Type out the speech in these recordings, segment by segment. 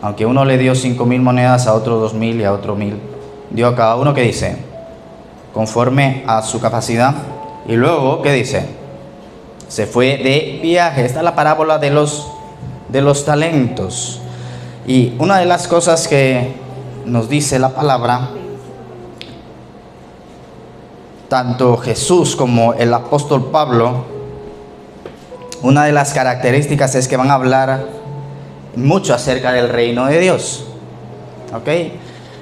Aunque uno le dio 5,000 monedas, a otro 2,000 y a otro 1,000. Dio a cada uno, ¿qué dice? Conforme a su capacidad. Y luego, ¿qué dice? Se fue de viaje. Esta es la parábola de los talentos. Y una de las cosas que nos dice la palabra, tanto Jesús como el apóstol Pablo, una de las características es que van a hablar mucho acerca del reino de Dios. ¿Ok?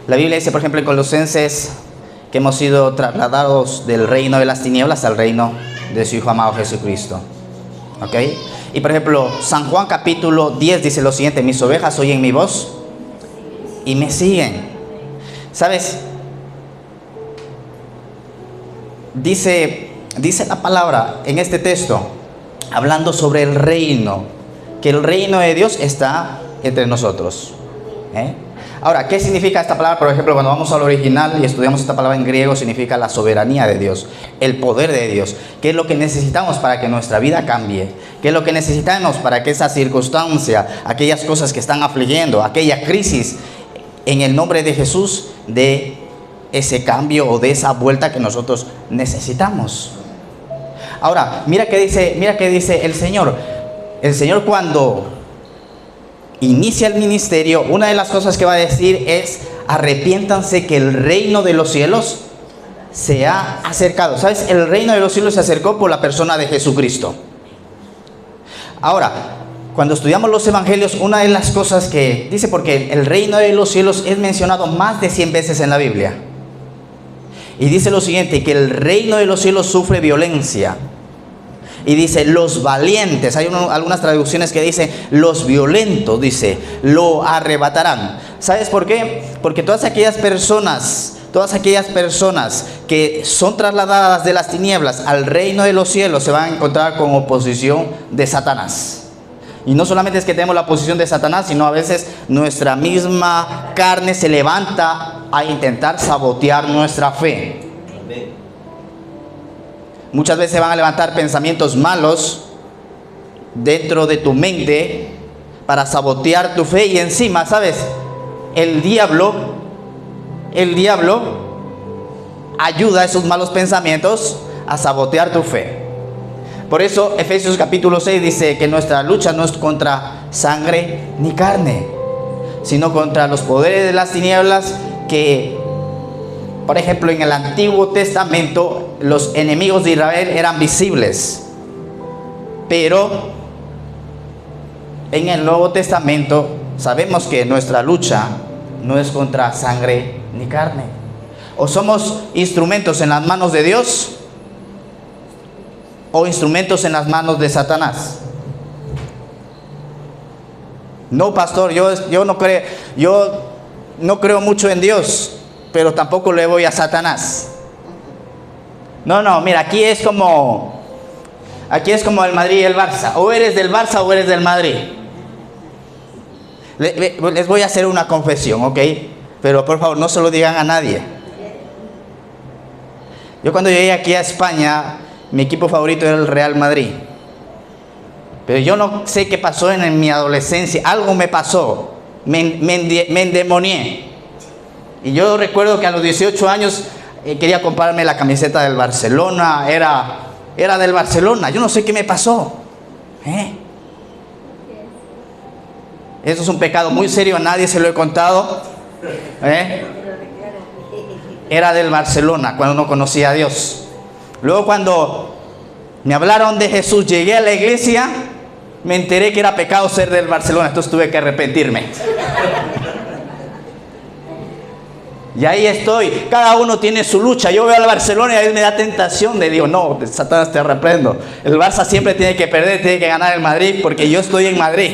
La Biblia dice, por ejemplo, en Colosenses, que hemos sido trasladados del reino de las tinieblas al reino de su Hijo amado Jesucristo. ¿Ok? Y por ejemplo, San Juan capítulo 10 dice lo siguiente: mis ovejas oyen mi voz y me siguen. ¿Sabes? Dice la palabra en este texto, hablando sobre el reino, que el reino de Dios está entre nosotros. Ahora, ¿qué significa esta palabra? Por ejemplo, cuando vamos al original y estudiamos esta palabra en griego, significa la soberanía de Dios, el poder de Dios. ¿Qué es lo que necesitamos para que nuestra vida cambie? ¿Qué es lo que necesitamos para que esa circunstancia, aquellas cosas que están afligiendo, aquella crisis, en el nombre de Jesús, de ese cambio o de esa vuelta que nosotros necesitamos? Ahora, mira qué dice el Señor. El Señor, cuando inicia el ministerio, una de las cosas que va a decir es: arrepiéntanse, que el reino de los cielos se ha acercado. ¿Sabes? El reino de los cielos se acercó por la persona de Jesucristo. Ahora, cuando estudiamos los evangelios, una de las cosas que dice, porque el reino de los cielos es mencionado más de 100 veces en la Biblia, y dice lo siguiente: que el reino de los cielos sufre violencia. Y dice, los valientes, hay algunas traducciones que dicen los violentos, dice, lo arrebatarán. ¿Sabes por qué? Porque todas aquellas personas que son trasladadas de las tinieblas al reino de los cielos se van a encontrar con oposición de Satanás. Y no solamente es que tenemos la oposición de Satanás, sino a veces nuestra misma carne se levanta a intentar sabotear nuestra fe. Muchas veces van a levantar pensamientos malos dentro de tu mente para sabotear tu fe. Y encima, ¿sabes? El diablo ayuda a esos malos pensamientos a sabotear tu fe. Por eso Efesios capítulo 6 dice que nuestra lucha no es contra sangre ni carne, sino contra los poderes de las tinieblas que, por ejemplo, en el Antiguo Testamento los enemigos de Israel eran visibles, pero en el Nuevo Testamento sabemos que nuestra lucha no es contra sangre ni carne. O somos instrumentos en las manos de Dios o instrumentos en las manos de Satanás. No, pastor, yo no creo mucho en Dios, pero tampoco le voy a Satanás. No, mira, aquí es como el Madrid y el Barça. O eres del Barça o eres del Madrid. Les voy a hacer una confesión, ¿ok? Pero por favor, no se lo digan a nadie. Yo cuando llegué aquí a España, mi equipo favorito era el Real Madrid. Pero yo no sé qué pasó en mi adolescencia. Algo me pasó. Me endemonié. Y yo recuerdo que a los 18 años quería comprarme la camiseta del Barcelona. Era del Barcelona. Yo no sé qué me pasó. Eso es un pecado muy serio. A nadie se lo he contado. Era del Barcelona cuando no conocía a Dios. Luego, cuando me hablaron de Jesús, llegué a la iglesia, me enteré que era pecado ser del Barcelona. Entonces tuve que arrepentirme. Y ahí estoy. Cada uno tiene su lucha. Yo veo al Barcelona y a él me da tentación de Dios. No, Satanás, te reprendo. El Barça siempre tiene que perder, tiene que ganar el Madrid, porque yo estoy en Madrid.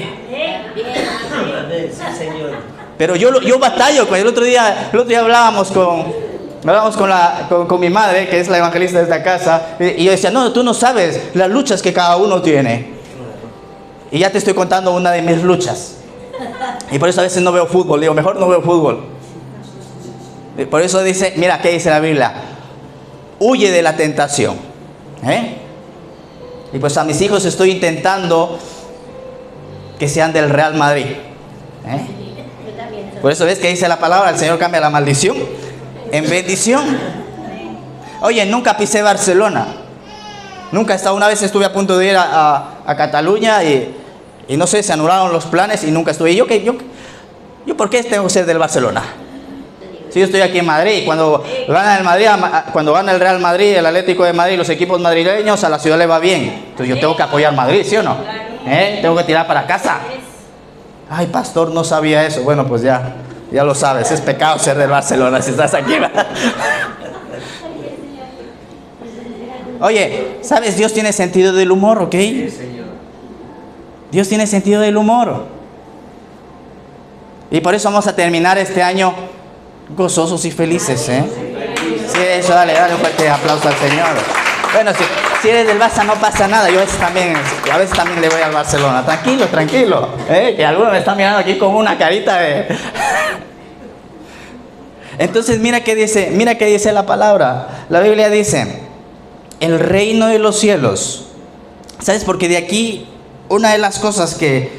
Pero yo batallo. El otro día hablábamos con mi madre, que es la evangelista de esta casa, y yo decía, no, tú no sabes las luchas que cada uno tiene. Y ya te estoy contando una de mis luchas. Y por eso a veces no veo fútbol. Digo, mejor no veo fútbol. Por eso dice, mira qué dice la Biblia: huye de la tentación. Y pues a mis hijos estoy intentando que sean del Real Madrid. Por eso ves que dice la palabra, el Señor cambia la maldición en bendición. Oye, nunca pisé Barcelona. Nunca he estado. Una vez estuve a punto de ir a Cataluña y no sé, se anularon los planes y nunca estuve. ¿Yo por qué tengo que ser del Barcelona? Si yo estoy aquí en Madrid, cuando gana el Madrid, cuando gana el Real Madrid, el Atlético de Madrid, los equipos madrileños, a la ciudad le va bien. Entonces yo tengo que apoyar Madrid, ¿sí o no? Tengo que tirar para casa. Ay, pastor, no sabía eso. Bueno, pues ya lo sabes, es pecado ser del Barcelona si estás aquí. Oye, ¿sabes? Dios tiene sentido del humor, ¿ok? Dios tiene sentido del humor. Y por eso vamos a terminar este año gozosos y felices, ¿eh? Sí, eso, dale un fuerte aplauso al Señor. Bueno, si eres del Barça no pasa nada. Yo a veces también le voy al Barcelona. Tranquilo, que algunos me están mirando aquí con una carita de... Entonces mira qué dice la palabra. La Biblia dice, el reino de los cielos. ¿Sabes? Porque de aquí, una de las cosas que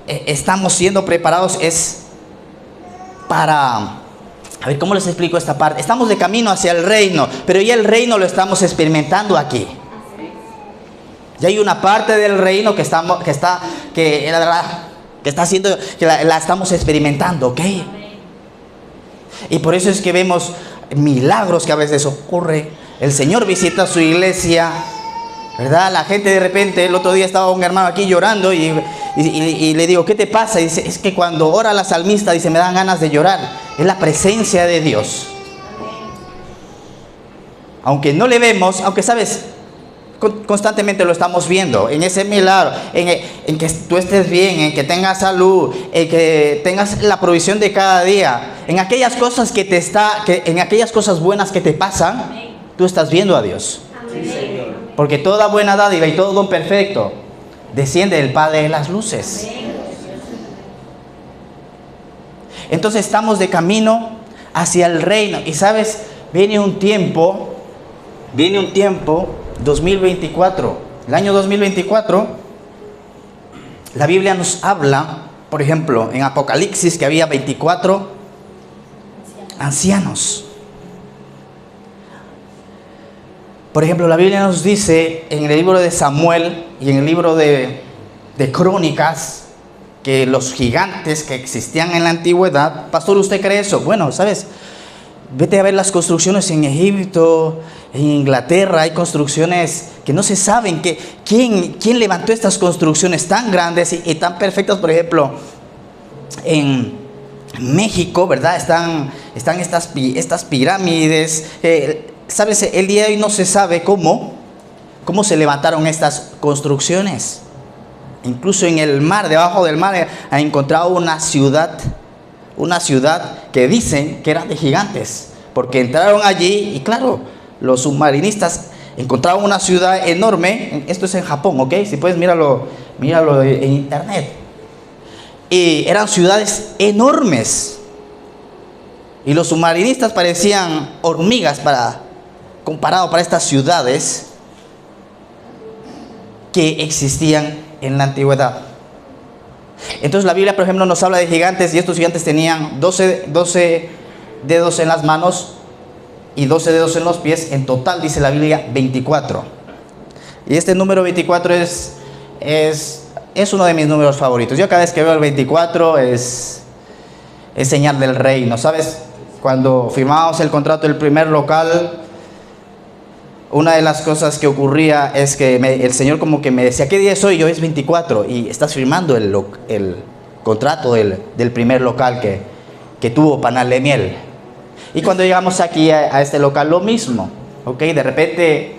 estamos siendo preparados es para... A ver, ¿cómo les explico esta parte? Estamos de camino hacia el reino, pero ya el reino lo estamos experimentando aquí. Ya hay una parte del reino que está haciendo, que la estamos experimentando, ¿ok? Y por eso es que vemos milagros que a veces ocurren. El Señor visita su iglesia, ¿verdad? La gente de repente, el otro día estaba un hermano aquí llorando y le digo, ¿qué te pasa? Y dice, es que cuando ora la salmista, dice, me dan ganas de llorar. Es la presencia de Dios. Aunque no le vemos, aunque sabes, constantemente lo estamos viendo, en ese milagro, en que tú estés bien, en que tengas salud, en que tengas la provisión de cada día, en aquellas cosas en aquellas cosas buenas que te pasan, tú estás viendo a Dios. Porque toda buena dádiva y todo don perfecto desciende del Padre de las luces. Entonces estamos de camino hacia el reino. Y sabes, viene un tiempo, 2024, el año 2024, la Biblia nos habla, por ejemplo, en Apocalipsis, que había 24 ancianos. Por ejemplo, la Biblia nos dice en el libro de Samuel y en el libro de Crónicas, que los gigantes que existían en la antigüedad. Pastor, ¿usted cree eso? Bueno, ¿sabes? Vete a ver las construcciones en Egipto, en Inglaterra. Hay construcciones que no se saben quién levantó estas construcciones tan grandes y tan perfectas. Por ejemplo, en México, ¿verdad? Están estas pirámides. ¿Sabes? El día de hoy no se sabe cómo se levantaron estas construcciones. Incluso en el mar, debajo del mar, han encontrado una ciudad que dicen que era de gigantes, porque entraron allí y claro, los submarinistas encontraron una ciudad enorme. Esto es en Japón, ¿ok? Si puedes, míralo en internet. Y eran ciudades enormes. Y los submarinistas parecían hormigas comparado para estas ciudades que existían en la antigüedad. Entonces la Biblia, por ejemplo, nos habla de gigantes, y estos gigantes tenían 12 dedos en las manos y 12 dedos en los pies. En total, dice la Biblia, 24. Y este número 24 es uno de mis números favoritos. Yo cada vez que veo el 24 es señal del reino. ¿Sabes? Cuando firmábamos el contrato del primer local, una de las cosas que ocurría es que el Señor como que me decía, ¿qué día es hoy? Yo, es 24, y estás firmando el contrato del primer local que tuvo panal de miel. Y cuando llegamos aquí a este local, lo mismo, ¿ok? De repente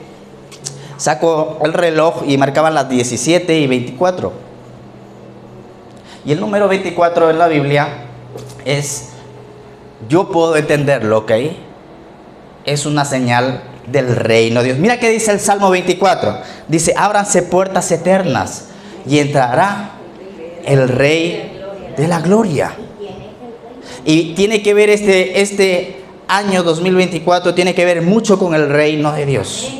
saco el reloj y marcaban las 17 y 24. Y el número 24 en la Biblia yo puedo entenderlo, ¿ok? Es una señal del reino de Dios. Mira qué dice el Salmo 24. Dice, ábranse puertas eternas y entrará el Rey de la gloria. Y tiene que ver este año 2024, tiene que ver mucho con el reino de Dios.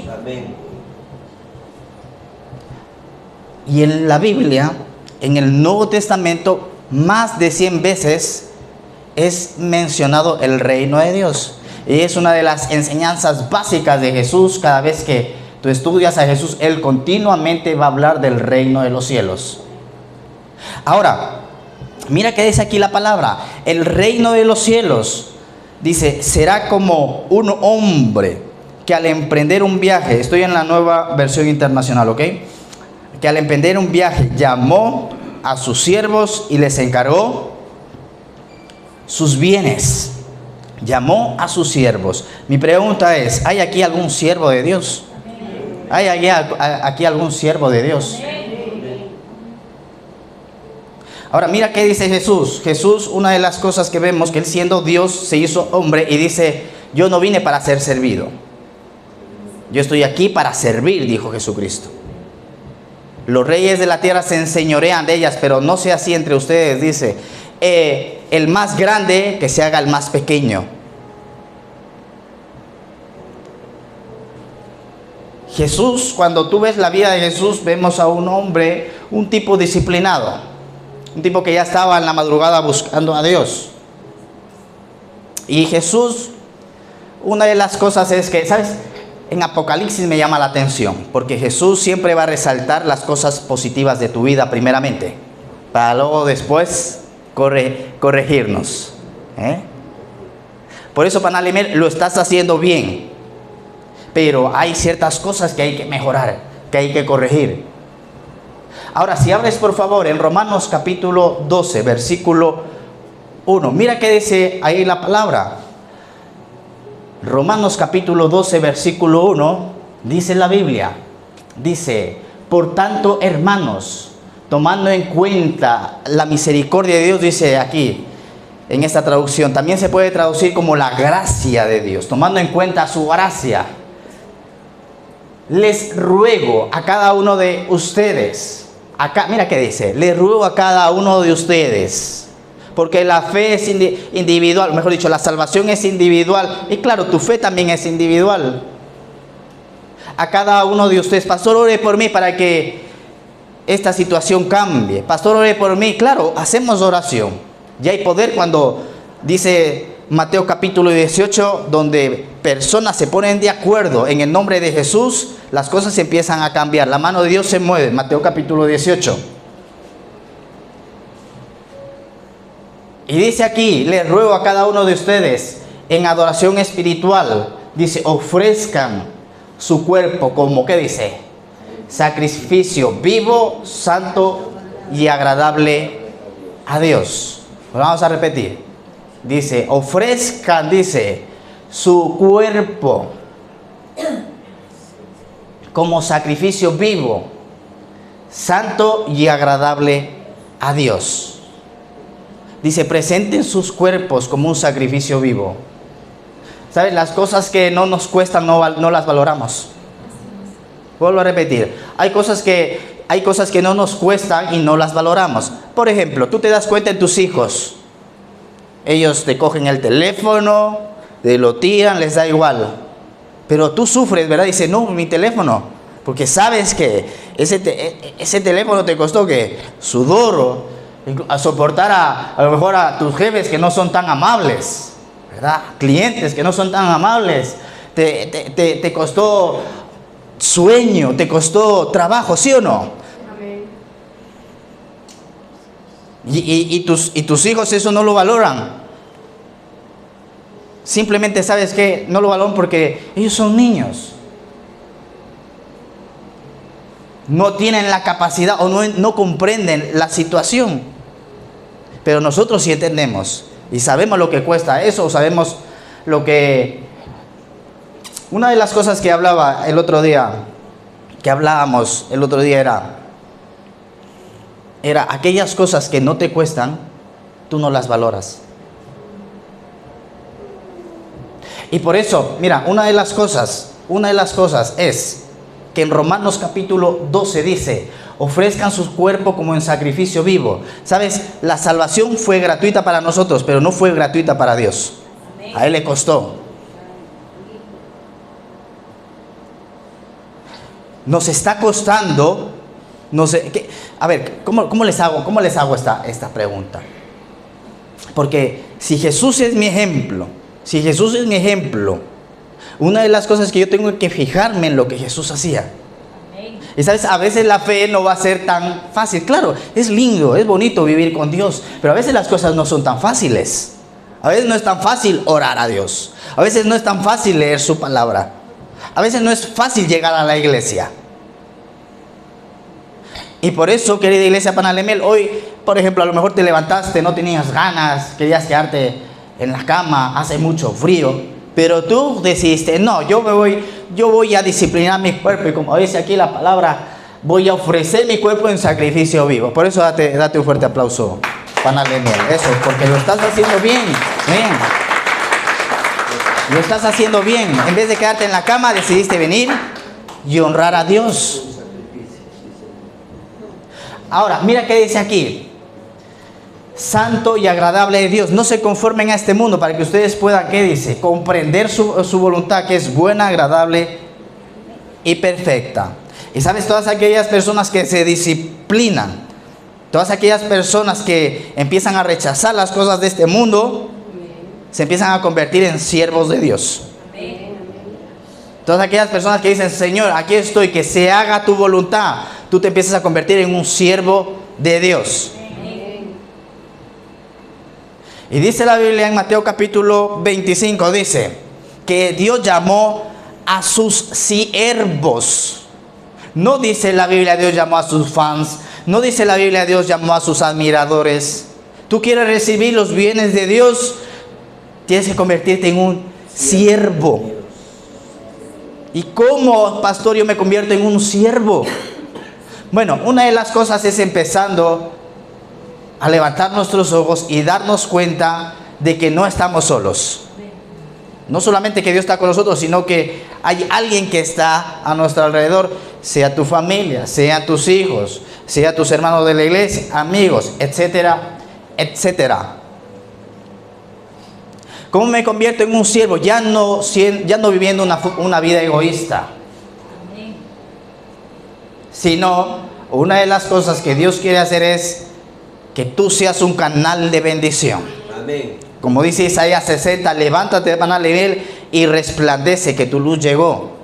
Y en la Biblia, en el Nuevo Testamento, más de 100 veces es mencionado el reino de Dios. Y es una de las enseñanzas básicas de Jesús. Cada vez que tú estudias a Jesús, Él continuamente va a hablar del reino de los cielos. Ahora, mira que dice aquí la palabra, el reino de los cielos, dice, será como un hombre que al emprender un viaje, estoy en la Nueva Versión Internacional, ¿ok? Que al emprender un viaje llamó a sus siervos y les encargó sus bienes. Llamó a sus siervos. Mi pregunta es, ¿hay aquí algún siervo de Dios? ¿Hay aquí algún siervo de Dios? Ahora mira qué dice Jesús. Jesús, una de las cosas que vemos, que Él siendo Dios se hizo hombre y dice, yo no vine para ser servido. Yo estoy aquí para servir, dijo Jesucristo. Los reyes de la tierra se enseñorean de ellas, pero no sea así entre ustedes, dice. El más grande que se haga el más pequeño. Jesús, cuando tú ves la vida de Jesús, vemos a un hombre, un tipo disciplinado, un tipo que ya estaba en la madrugada buscando a Dios. Y Jesús, una de las cosas es que, ¿sabes? En Apocalipsis me llama la atención, porque Jesús siempre va a resaltar las cosas positivas de tu vida primeramente, para luego después corregirnos. Por eso, Panalimer, lo estás haciendo bien, pero hay ciertas cosas que hay que mejorar, que hay que corregir. Ahora, si abres por favor en Romanos capítulo 12, versículo 1, mira qué dice ahí la palabra. Romanos capítulo 12, versículo 1, dice la Biblia, dice, por tanto, hermanos, tomando en cuenta la misericordia de Dios, dice aquí, en esta traducción, también se puede traducir como la gracia de Dios, tomando en cuenta su gracia, les ruego a cada uno de ustedes, acá, mira qué dice, les ruego a cada uno de ustedes, porque la fe es individual, mejor dicho, la salvación es individual. Y claro, tu fe también es individual. A cada uno de ustedes, pastor, ore por mí para que esta situación cambie. Pastor, ore por mí. Claro, hacemos oración. Y hay poder cuando dice Mateo capítulo 18, donde personas se ponen de acuerdo en el nombre de Jesús, las cosas empiezan a cambiar. La mano de Dios se mueve. Mateo capítulo 18. Y dice aquí, les ruego a cada uno de ustedes, en adoración espiritual, dice, ofrezcan su cuerpo como, ¿qué dice? Sacrificio vivo, santo y agradable a Dios. Pues vamos a repetir. Dice, ofrezcan, dice, su cuerpo como sacrificio vivo, santo y agradable a Dios. Dice, presenten sus cuerpos como un sacrificio vivo. ¿Sabes? Las cosas que no nos cuestan no las valoramos. Vuelvo a repetir. Hay cosas que no nos cuestan y no las valoramos. Por ejemplo, tú te das cuenta en tus hijos. Ellos te cogen el teléfono, te lo tiran, les da igual. Pero tú sufres, ¿verdad? Dice, no, mi teléfono. Porque sabes que ese teléfono te costó, ¿qué? Sudor, a soportar a lo mejor a tus jefes que no son tan amables, ¿verdad? Clientes que no son tan amables, te costó sueño, te costó trabajo, ¿sí o no? Amén. Y tus hijos eso no lo valoran. Simplemente, ¿sabes qué? No lo valoran porque ellos son niños. No tienen la capacidad o no comprenden la situación. Pero nosotros sí entendemos y sabemos lo que cuesta eso, o sabemos lo que... Una de las cosas que hablábamos el otro día era aquellas cosas que no te cuestan, tú no las valoras. Y por eso, mira, una de las cosas es que en Romanos capítulo 12 dice, ofrezcan su cuerpo como en sacrificio vivo. ¿Sabes? La salvación fue gratuita para nosotros, pero no fue gratuita para Dios. A Él le costó. Nos está costando, no sé, a ver, ¿cómo les hago esta pregunta? Porque si Jesús es mi ejemplo, una de las cosas que yo tengo que fijarme en lo que Jesús hacía. Y sabes, a veces la fe no va a ser tan fácil. Claro, es lindo, es bonito vivir con Dios, pero a veces las cosas no son tan fáciles. A veces no es tan fácil orar a Dios. A veces no es tan fácil leer su palabra. A veces no es fácil llegar a la iglesia. Y por eso, querida iglesia Panal-Emiel, hoy, por ejemplo, a lo mejor te levantaste, no tenías ganas, querías quedarte en la cama, hace mucho frío, pero tú decidiste, no, yo voy a disciplinar mi cuerpo, y como dice aquí la palabra, voy a ofrecer mi cuerpo en sacrificio vivo. Por eso date un fuerte aplauso, Panal-Emiel, eso, porque lo estás haciendo bien. Lo estás haciendo bien. En vez de quedarte en la cama, decidiste venir y honrar a Dios. Ahora, mira qué dice aquí. Santo y agradable de Dios. No se conformen a este mundo, para que ustedes puedan, ¿qué dice? Comprender su voluntad, que es buena, agradable y perfecta. Y sabes, todas aquellas personas que se disciplinan, todas aquellas personas que empiezan a rechazar las cosas de este mundo, se empiezan a convertir en siervos de Dios. Todas aquellas personas que dicen, Señor, aquí estoy, que se haga tu voluntad, tú te empiezas a convertir en un siervo de Dios. Y dice la Biblia en Mateo capítulo 25, dice que Dios llamó a sus siervos. No dice la Biblia Dios llamó a sus fans, no dice la Biblia Dios llamó a sus admiradores. Tú quieres recibir los bienes de Dios, tienes que convertirte en un siervo. ¿Y cómo, pastor, yo me convierto en un siervo? Bueno, una de las cosas es empezando a levantar nuestros ojos y darnos cuenta de que no estamos solos. No solamente que Dios está con nosotros, sino que hay alguien que está a nuestro alrededor, sea tu familia, sea tus hijos, sea tus hermanos de la iglesia, amigos, etcétera, etcétera. ¿Cómo me convierto en un siervo? Ya no viviendo una vida egoísta, sino una de las cosas que Dios quiere hacer es que tú seas un canal de bendición. Amén. Como dice Isaías 60, levántate, Panal-Emiel, y resplandece, que tu luz llegó.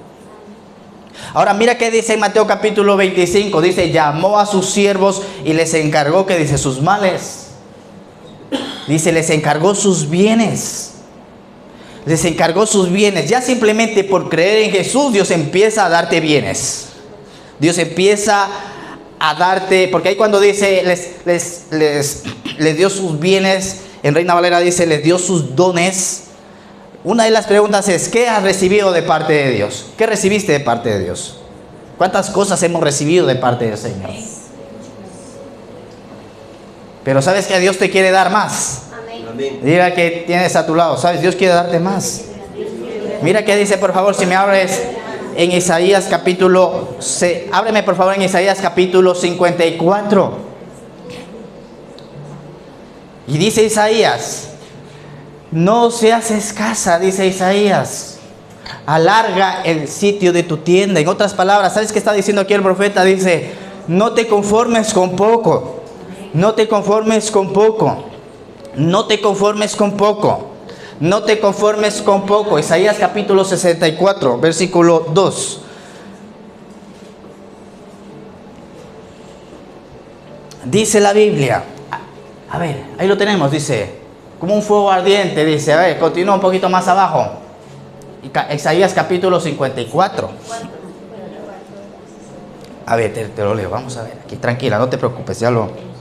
Ahora mira qué dice en Mateo capítulo 25, dice, llamó a sus siervos y les encargó, que dice, sus males. Dice, les encargó sus bienes. Les encargó sus bienes. Ya simplemente por creer en Jesús, Dios empieza a darte bienes. Dios empieza a darte, porque ahí cuando dice les dio sus bienes, en Reina Valera dice les dio sus dones. Una de las preguntas es, ¿qué has recibido de parte de Dios? ¿Qué recibiste de parte de Dios? ¿Cuántas cosas hemos recibido de parte del Señor? Pero sabes que Dios te quiere dar más. Amén. Diga que tienes a tu lado, sabes, Dios quiere darte más. Mira qué dice, por favor, si me abres en Isaías capítulo, ábreme por favor en Isaías capítulo 54. Y dice Isaías, no seas escasa, dice Isaías, alarga el sitio de tu tienda. En otras palabras, ¿sabes qué está diciendo aquí el profeta? Dice, no te conformes con poco, no te conformes con poco, no te conformes con poco, no te conformes con poco. Isaías capítulo 64, versículo 2. Dice la Biblia, a ver, ahí lo tenemos, dice, como un fuego ardiente, dice, a ver, continúa un poquito más abajo. Isaías capítulo 54. A ver, te lo leo, vamos a ver, aquí tranquila, no te preocupes, ya lo...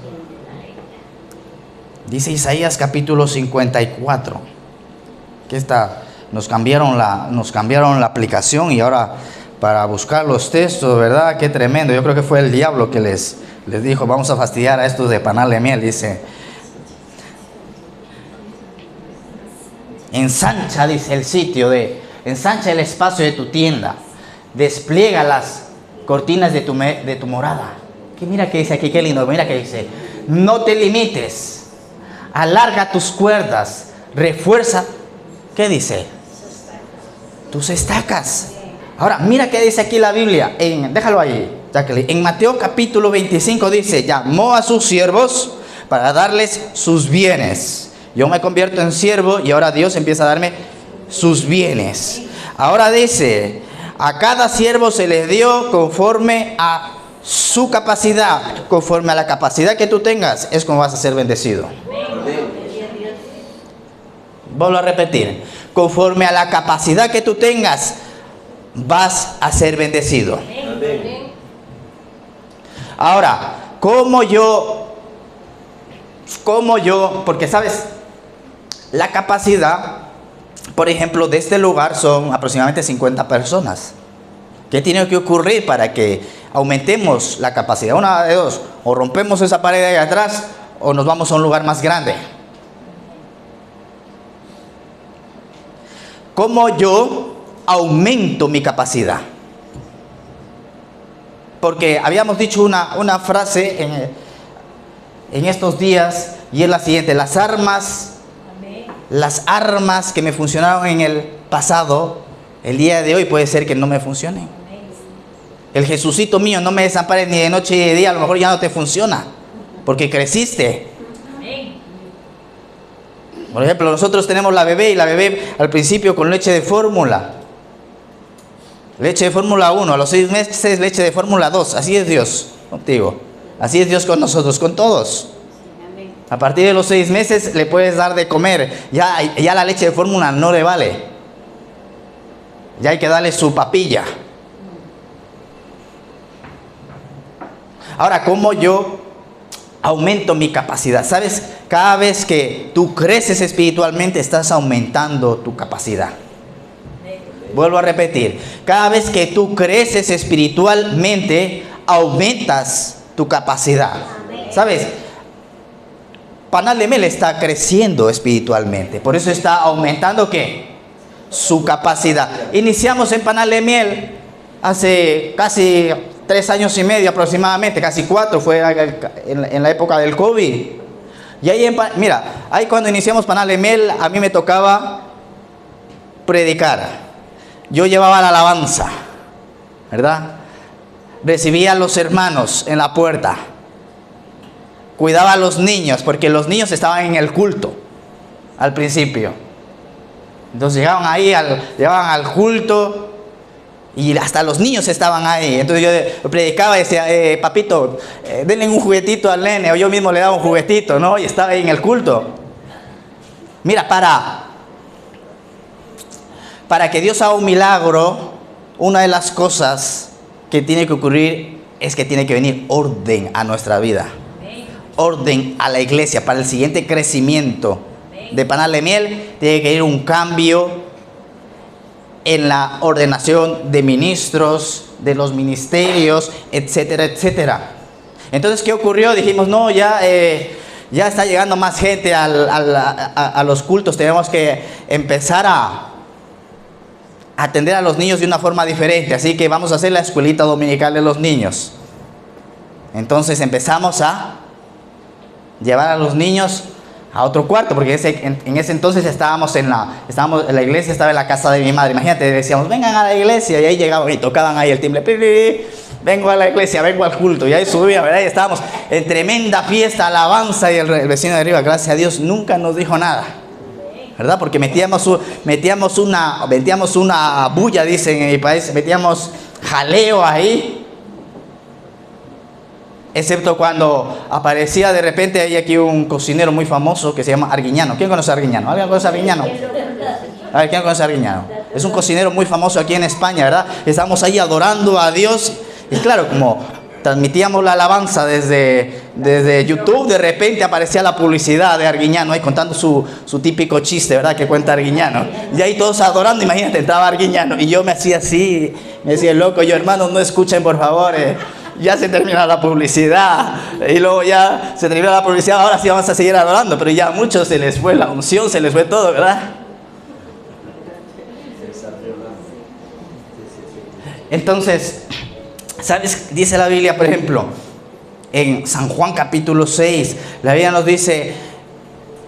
Dice Isaías capítulo 54. Que nos cambiaron la aplicación y ahora para buscar los textos, ¿verdad? Qué tremendo. Yo creo que fue el diablo que les dijo, vamos a fastidiar a estos de Panal-Emiel. Dice, ensancha, dice, el sitio ensancha el espacio de tu tienda, despliega las cortinas de tu morada. Que mira que dice aquí, qué lindo, mira que dice, no te limites, alarga tus cuerdas, refuerza, ¿qué dice? Tus estacas. Ahora, mira qué dice aquí la Biblia, déjalo ahí, Jacqueline. En Mateo capítulo 25 dice, llamó a sus siervos para darles sus bienes. Yo me convierto en siervo y ahora Dios empieza a darme sus bienes. Ahora dice, a cada siervo se le dio conforme a su capacidad. Conforme a la capacidad que tú tengas, es como vas a ser bendecido. Vuelvo a repetir. Conforme a la capacidad que tú tengas, vas a ser bendecido. Ahora, ¿cómo yo? Porque sabes, la capacidad, por ejemplo, de este lugar son aproximadamente 50 personas. ¿Qué tiene que ocurrir para que aumentemos la capacidad? Una de dos, o rompemos esa pared de ahí atrás, o nos vamos a un lugar más grande. ¿Cómo yo aumento mi capacidad? Porque habíamos dicho una frase en estos días, y es la siguiente: las armas que me funcionaron en el pasado, el día de hoy puede ser que no me funcionen. El Jesucito mío, no me desampares ni de noche ni de día, a lo mejor ya no te funciona, porque creciste. Por ejemplo, nosotros tenemos la bebé, y la bebé al principio con leche de fórmula. Leche de fórmula 1, a los 6 meses leche de fórmula 2. Así es Dios contigo. Así es Dios con nosotros, con todos. A partir de los 6 meses le puedes dar de comer. Ya la leche de fórmula no le vale. Ya hay que darle su papilla. Ahora, ¿cómo yo aumento mi capacidad? ¿Sabes? Cada vez que tú creces espiritualmente, estás aumentando tu capacidad. Vuelvo a repetir. Cada vez que tú creces espiritualmente, aumentas tu capacidad. ¿Sabes? Panal de Mel está creciendo espiritualmente. Por eso está aumentando, ¿qué? Su capacidad. Iniciamos en Panal de Miel hace casi 3 años y medio aproximadamente, casi 4, fue en la época del COVID. Y ahí, mira, ahí cuando iniciamos Panal de Miel, a mí me tocaba predicar. Yo llevaba la alabanza, ¿verdad? Recibía a los hermanos en la puerta. Cuidaba a los niños, porque los niños estaban en el culto al principio. Entonces llegaban al culto. Y hasta los niños estaban ahí. Entonces yo predicaba y decía, papito, denle un juguetito al nene. O yo mismo le daba un juguetito, ¿no? Y estaba ahí en el culto. Mira, para que Dios haga un milagro, una de las cosas que tiene que ocurrir es que tiene que venir orden a nuestra vida. Orden a la iglesia. Para el siguiente crecimiento de Panal de Miel, tiene que ir un cambio en la ordenación de ministros, de los ministerios, etcétera, etcétera. Entonces, ¿qué ocurrió? Dijimos, no, ya está llegando más gente a los cultos. Tenemos que empezar a atender a los niños de una forma diferente. Así que vamos a hacer la escuelita dominical de los niños. Entonces empezamos a llevar a los niños a otro cuarto, porque en ese entonces la iglesia estaba en la casa de mi madre. Imagínate, decíamos, vengan a la iglesia, y ahí llegaban y tocaban ahí el timbre, vengo a la iglesia, vengo al culto, y ahí subía, ¿verdad? Y estábamos en tremenda fiesta, alabanza, y el vecino de arriba, gracias a Dios, nunca nos dijo nada, ¿verdad? Porque metíamos una bulla, dicen en mi país, metíamos jaleo ahí. Excepto cuando aparecía de repente, hay aquí un cocinero muy famoso que se llama Arguiñano. ¿Quién conoce a Arguiñano? ¿Alguien conoce a Arguiñano? A ver, ¿quién conoce a Arguiñano? Es un cocinero muy famoso aquí en España, ¿verdad? Estábamos ahí adorando a Dios. Y claro, como transmitíamos la alabanza desde YouTube, de repente aparecía la publicidad de Arguiñano ahí contando su típico chiste, ¿verdad? Que cuenta Arguiñano. Y ahí todos adorando, imagínate, estaba Arguiñano. Y yo me hacía así, me decía, loco, yo, hermanos, no escuchen, por favor, ya se termina la publicidad, y luego ya se terminó la publicidad, ahora sí vamos a seguir adorando, pero ya a muchos se les fue la unción, se les fue todo, ¿verdad? Entonces, ¿sabes? Dice la Biblia, por ejemplo, en San Juan capítulo 6, la Biblia nos dice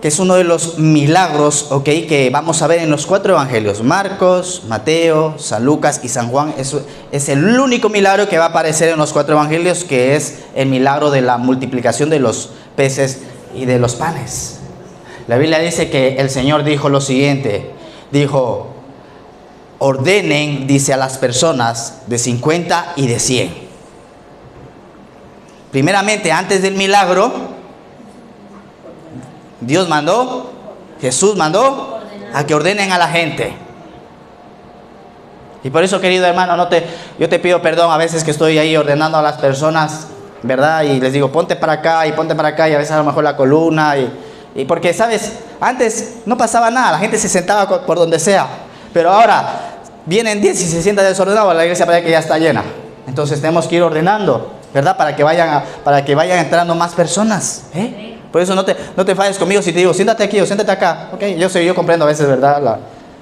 que es uno de los milagros, ¿ok?, que vamos a ver en los 4 evangelios: Marcos, Mateo, San Lucas y San Juan. Es el único milagro que va a aparecer en los 4 evangelios, que es el milagro de la multiplicación de los peces y de los panes. La Biblia dice que el Señor dijo lo siguiente. Dijo, ordenen, dice, a las personas de 50 y de 100. Primeramente, antes del milagro, Dios mandó, Jesús mandó a que ordenen a la gente. Y por eso, querido hermano, yo te pido perdón a veces que estoy ahí ordenando a las personas, ¿verdad? Y les digo, ponte para acá y ponte para acá, y a veces a lo mejor la columna. Y porque, ¿sabes? Antes no pasaba nada, la gente se sentaba por donde sea. Pero ahora vienen 10 y se sienta desordenado, la iglesia parece que ya está llena. Entonces tenemos que ir ordenando, ¿verdad? Para que vayan entrando más personas, ¿eh? Por eso no te falles conmigo si te digo, siéntate aquí o siéntate acá. Okay, yo comprendo a veces, ¿verdad?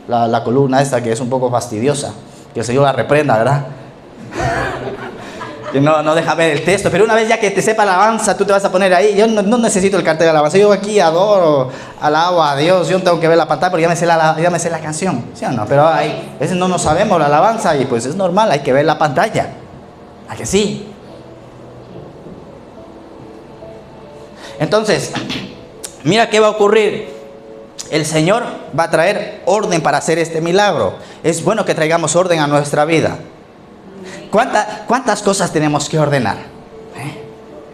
La columna esta que es un poco fastidiosa. Que el Señor la reprenda, ¿verdad? Que no deja ver el texto. Pero una vez ya que te sepa la alabanza, tú te vas a poner ahí. Yo no necesito el cartel de alabanza. Yo aquí adoro, alabo a Dios. Yo no tengo que ver la pantalla porque ya me sé la canción. ¿Sí o no? Pero a veces no nos sabemos la alabanza y pues es normal, hay que ver la pantalla. ¿A que sí? Entonces, mira qué va a ocurrir. El Señor va a traer orden para hacer este milagro. Es bueno que traigamos orden a nuestra vida. ¿Cuántas cosas tenemos que ordenar?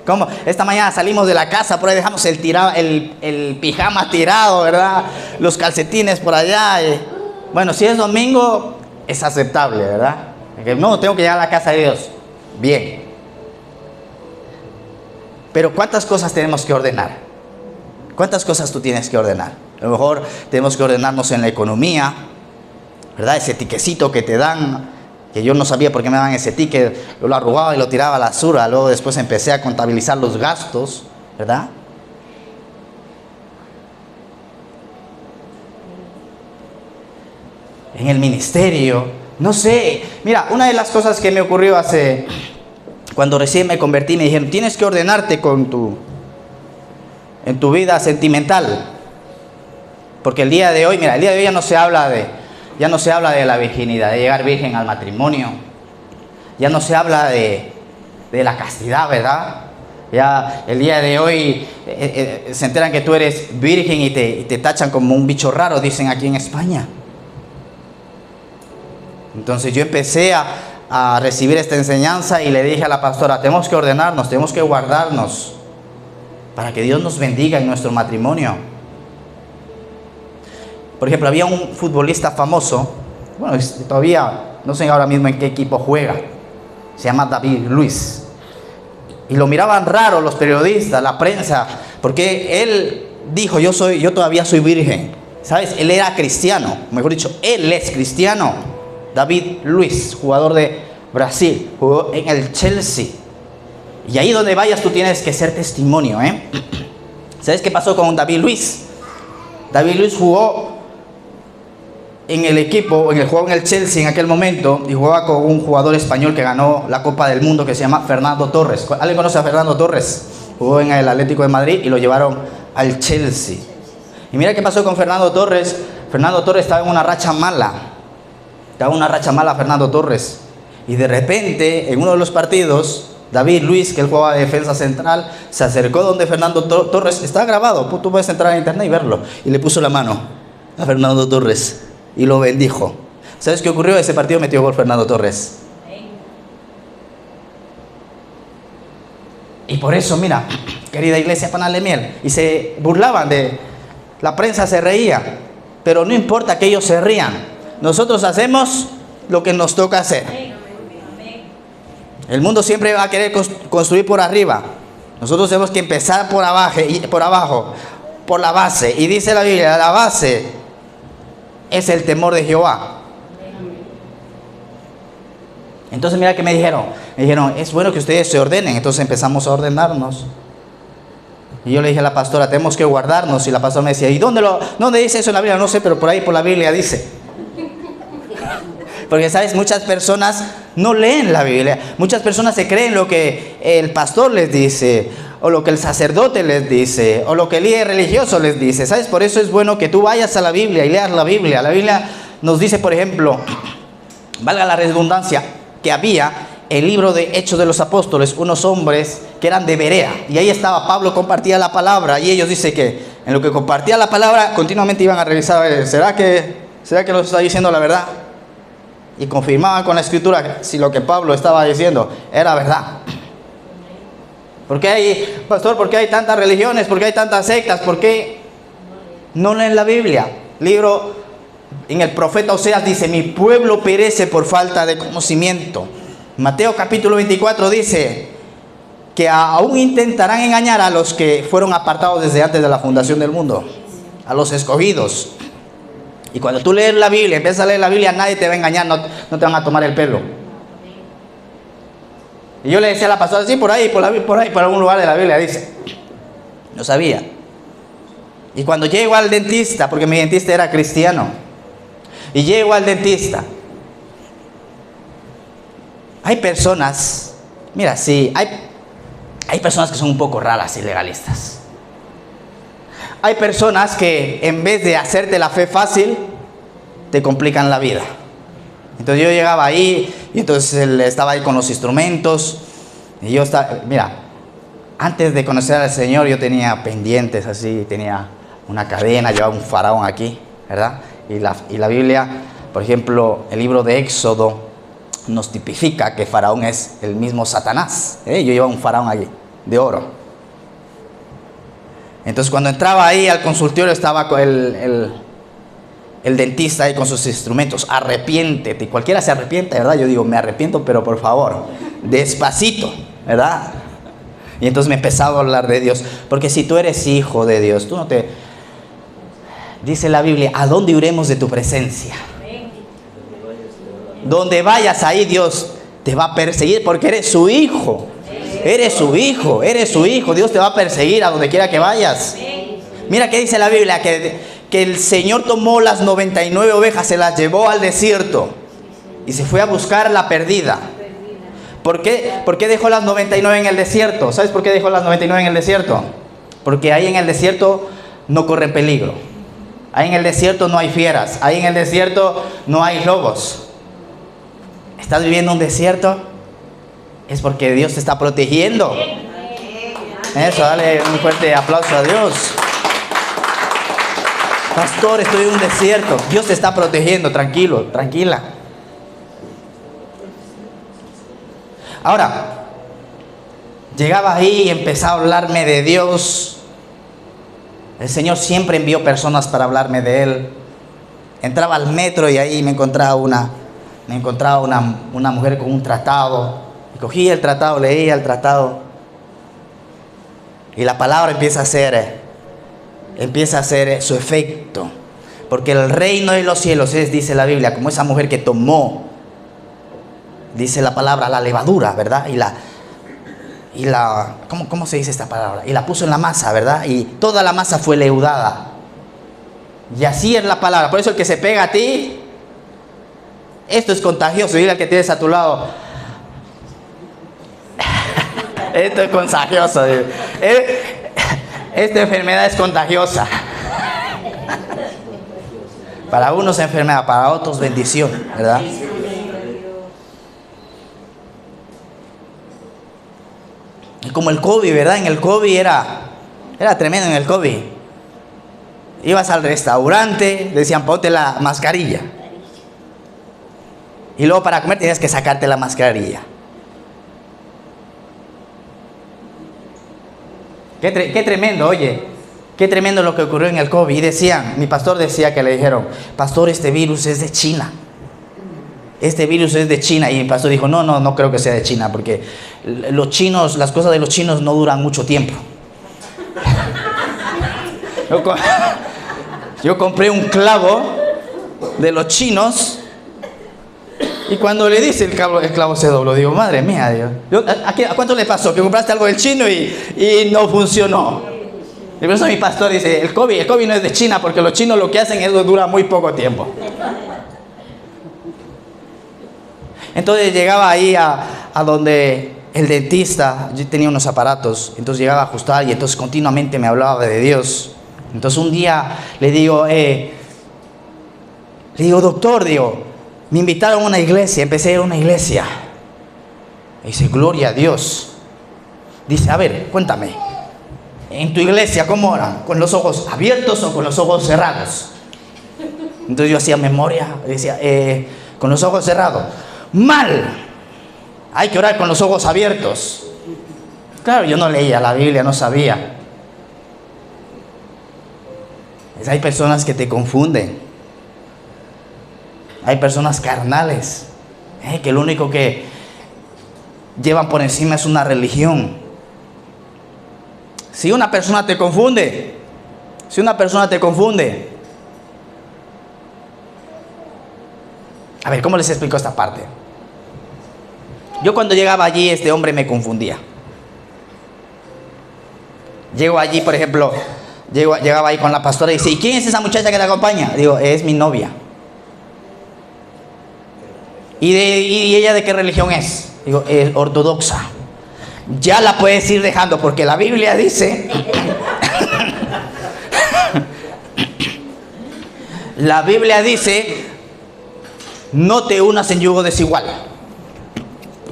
Como esta mañana salimos de la casa, por ahí dejamos el pijama tirado, ¿verdad? Los calcetines por allá. Bueno, si es domingo, es aceptable, ¿verdad? No, tengo que llegar a la casa de Dios. Bien. Pero ¿cuántas cosas tenemos que ordenar? ¿Cuántas cosas tú tienes que ordenar? A lo mejor tenemos que ordenarnos en la economía, ¿verdad? Ese tiquecito que te dan, que yo no sabía por qué me daban ese ticket, yo lo arrugaba y lo tiraba a la basura, luego después empecé a contabilizar los gastos, ¿verdad? En el ministerio, no sé, mira, una de las cosas que me ocurrió cuando recién me convertí, me dijeron, tienes que ordenarte en tu vida sentimental. Porque el día de hoy ya no se habla de la virginidad, de llegar virgen al matrimonio. Ya no se habla de la castidad, ¿verdad? Ya el día de hoy se enteran que tú eres virgen y te tachan como un bicho raro, dicen aquí en España. Entonces yo empecé a recibir esta enseñanza y le dije a la pastora, tenemos que ordenarnos, tenemos que guardarnos para que Dios nos bendiga en nuestro matrimonio. Por ejemplo, había un futbolista famoso, bueno, todavía no sé ahora mismo en qué equipo juega, se llama David Luiz. Y lo miraban raro los periodistas, la prensa, porque él dijo, yo todavía soy virgen. ¿Sabes? Él era cristiano, mejor dicho, él es cristiano. David Luiz, jugador de Brasil, jugó en el Chelsea. Y ahí donde vayas tú tienes que ser testimonio, ¿eh? ¿Sabes qué pasó con David Luiz? David Luiz jugó en jugó en el Chelsea en aquel momento y jugaba con un jugador español que ganó la Copa del Mundo que se llama Fernando Torres. ¿Alguien conoce a Fernando Torres? Jugó en el Atlético de Madrid y lo llevaron al Chelsea. Y mira qué pasó con Fernando Torres. Fernando Torres estaba en una racha mala. Fernando Torres. Y de repente, en uno de los partidos, David Luiz, que él jugaba de defensa central, se acercó donde Fernando Torres. Está grabado, tú puedes entrar a internet y verlo. Y le puso la mano a Fernando Torres y lo bendijo. ¿Sabes qué ocurrió? Ese partido metió gol Fernando Torres. Y por eso, mira, querida iglesia Panal de Miel, y se burlaban la prensa se reía, pero no importa que ellos se rían, nosotros hacemos lo que nos toca hacer. El mundo siempre va a querer construir por arriba. Nosotros tenemos que empezar por abajo, por la base. Y dice la Biblia, la base es el temor de Jehová. Entonces mira que me dijeron, es bueno que ustedes se ordenen. Entonces empezamos a ordenarnos. Y yo le dije a la pastora, tenemos que guardarnos. Y la pastora me decía, ¿y dónde dice eso en la Biblia? No sé, pero por ahí por la Biblia dice. Porque sabes, muchas personas no leen la Biblia. Muchas personas se creen lo que el pastor les dice, o lo que el sacerdote les dice, o lo que el líder religioso les dice. ¿Sabes? Por eso es bueno que tú vayas a la Biblia y leas la Biblia. La Biblia nos dice, por ejemplo, valga la redundancia, que había el libro de Hechos de los Apóstoles, unos hombres que eran de Berea. Y ahí estaba Pablo, compartía la palabra. Y ellos dicen que en lo que compartía la palabra, continuamente iban a revisar, ¿será que nos está diciendo la verdad? Y confirmaban con la escritura si lo que Pablo estaba diciendo era verdad. ¿Por qué hay, pastor, por qué hay tantas religiones? ¿Por qué hay tantas sectas? ¿Por qué no leen la Biblia? Libro en el profeta Oseas dice: mi pueblo perece por falta de conocimiento. Mateo capítulo 24 dice que aún intentarán engañar a los que fueron apartados desde antes de la fundación del mundo, a los escogidos. Y cuando tú lees la Biblia, empiezas a leer la Biblia, nadie te va a engañar, no te van a tomar el pelo. Y yo le decía a la pastora, sí, por ahí, por algún lugar de la Biblia dice. No sabía. Y cuando llego al dentista, porque mi dentista era cristiano, y llego al dentista, hay personas, mira, sí, hay personas que son un poco raras y legalistas. Hay personas que en vez de hacerte la fe fácil, te complican la vida. Entonces yo llegaba ahí y entonces él estaba ahí con los instrumentos. Y yo estaba, mira, antes de conocer al Señor yo tenía pendientes así, tenía una cadena, llevaba un faraón aquí, ¿verdad? Y la Biblia, por ejemplo, el libro de Éxodo nos tipifica que faraón es el mismo Satanás. Yo llevaba un faraón allí, de oro. Entonces cuando entraba ahí al consultorio estaba con el dentista ahí con sus instrumentos. Arrepiéntete. Y cualquiera se arrepiente, ¿verdad? Yo digo, me arrepiento, pero por favor, despacito, ¿verdad? Y entonces me empezaba a hablar de Dios. Porque si tú eres hijo de Dios, tú no te... Dice la Biblia, ¿a dónde iremos de tu presencia? Donde vayas ahí Dios te va a perseguir porque eres su hijo. Eres su hijo, eres su hijo. Dios te va a perseguir a donde quiera que vayas. Mira qué dice la Biblia, que el Señor tomó las 99 ovejas, se las llevó al desierto y se fue a buscar la perdida. ¿Por qué dejó las 99 en el desierto? ¿Sabes por qué dejó las 99 en el desierto? Porque ahí en el desierto no corren peligro. Ahí en el desierto no hay fieras. Ahí en el desierto no hay lobos. ¿Estás viviendo un desierto? Es porque Dios te está protegiendo. Eso, dale un fuerte aplauso a Dios. Pastor, estoy en un desierto. Dios te está protegiendo, tranquilo, tranquila. Ahora, llegaba ahí y empezaba a hablarme de Dios. El Señor siempre envió personas para hablarme de Él. Entraba al metro y ahí me encontraba una mujer con un tratado. Cogía el tratado, leía el tratado y la palabra empieza a hacer su efecto, porque el reino de los cielos es, dice la Biblia, como esa mujer que tomó, dice la palabra, la levadura, ¿verdad? ¿Cómo se dice esta palabra? Y la puso en la masa, ¿verdad? Y toda la masa fue leudada. Y así es la palabra. Por eso el que se pega a ti, esto es contagioso. Dile al que tienes a tu lado, esto es contagioso. Esta enfermedad es contagiosa. Para unos enfermedad, para otros bendición, ¿verdad? Y como el COVID, ¿verdad? En el COVID era tremendo en el COVID. Ibas al restaurante, decían ponte la mascarilla. Y luego para comer tenías que sacarte la mascarilla. Qué tremendo, oye, qué tremendo lo que ocurrió en el COVID. Y decían, mi pastor decía que le dijeron, pastor, este virus es de China. Este virus es de China. Y mi pastor dijo, no creo que sea de China, porque los chinos, las cosas de los chinos no duran mucho tiempo. Yo compré un clavo de los chinos. Y cuando le dice el clavo se dobló, digo, madre mía, Dios. ¿A cuánto le pasó? Que compraste algo del chino y no funcionó. Y por eso mi pastor dice, el COVID no es de China, porque los chinos lo que hacen es dura muy poco tiempo. Entonces llegaba ahí a donde el dentista, yo tenía unos aparatos, entonces llegaba a ajustar y entonces continuamente me hablaba de Dios. Entonces un día le digo, doctor, me invitaron a una iglesia, empecé a ir a una iglesia. Y dice, gloria a Dios. Dice, a ver, cuéntame, en tu iglesia, ¿cómo oran? ¿Con los ojos abiertos o con los ojos cerrados? Entonces yo hacía memoria, decía, con los ojos cerrados. Mal. Hay que orar con los ojos abiertos. Claro, yo no leía la Biblia, no sabía. Hay personas que te confunden. Hay personas carnales, que lo único que llevan por encima es una religión. Si una persona te confunde, a ver, ¿cómo les explico esta parte? Yo cuando llegaba allí, este hombre me confundía. Llego allí, por ejemplo, llegaba ahí con la pastora y dice, ¿y quién es esa muchacha que te acompaña? Digo, es mi novia. ¿Y ella de qué religión es? Digo, es ortodoxa. Ya la puedes ir dejando porque la Biblia dice la Biblia dice no te unas en yugo desigual.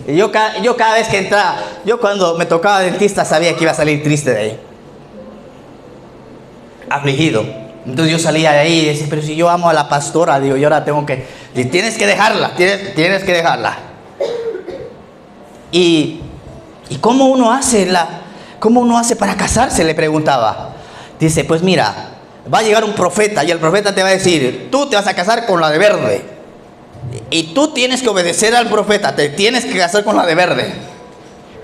Y yo cada vez que entraba, yo cuando me tocaba dentista sabía que iba a salir triste de ahí, afligido. Entonces yo salía de ahí y decía, pero si yo amo a la pastora, digo, yo ahora tengo que, tienes que dejarla, tienes que dejarla. ¿Y cómo uno hace para casarse? Le preguntaba. Dice, pues mira, va a llegar un profeta y el profeta te va a decir, tú te vas a casar con la de verde. Y tú tienes que obedecer al profeta, te tienes que casar con la de verde.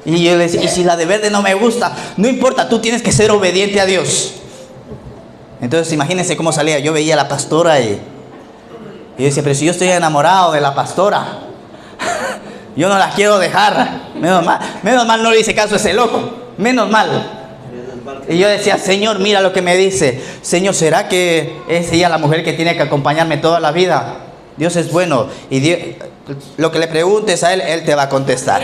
Y yo le decía, y si la de verde no me gusta, no importa, tú tienes que ser obediente a Dios. Entonces imagínense cómo salía. Yo veía a la pastora y yo decía, pero si yo estoy enamorado de la pastora, yo no la quiero dejar. Menos mal no le hice caso a ese loco. Menos mal. Y yo decía, Señor, mira lo que me dice. Señor, ¿será que es ella la mujer que tiene que acompañarme toda la vida? Dios es bueno. Y Dios, lo que le preguntes a Él, Él te va a contestar.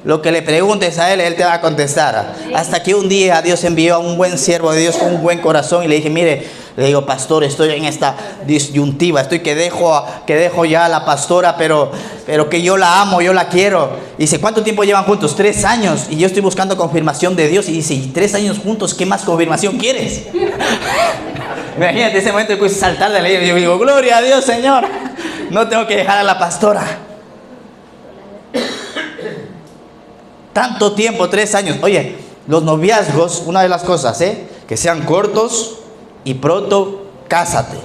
Lo que le preguntes a Él te va a contestar. Hasta que un día Dios envió a un buen siervo de Dios con un buen corazón y le dije, mire, le digo, pastor, estoy en esta disyuntiva, estoy que dejo ya a la pastora, pero que yo la amo, yo la quiero. Y dice, ¿cuánto tiempo llevan juntos? 3 años. Y yo estoy buscando confirmación de Dios. Y dice, ¿y 3 años juntos? ¿Qué más confirmación quieres? Imagínate ese momento que puse saltar de la ley. Y yo digo, gloria a Dios, Señor. No tengo que dejar a la pastora. Tanto tiempo, 3 años. Oye, los noviazgos, una de las cosas, que sean cortos y pronto cásate.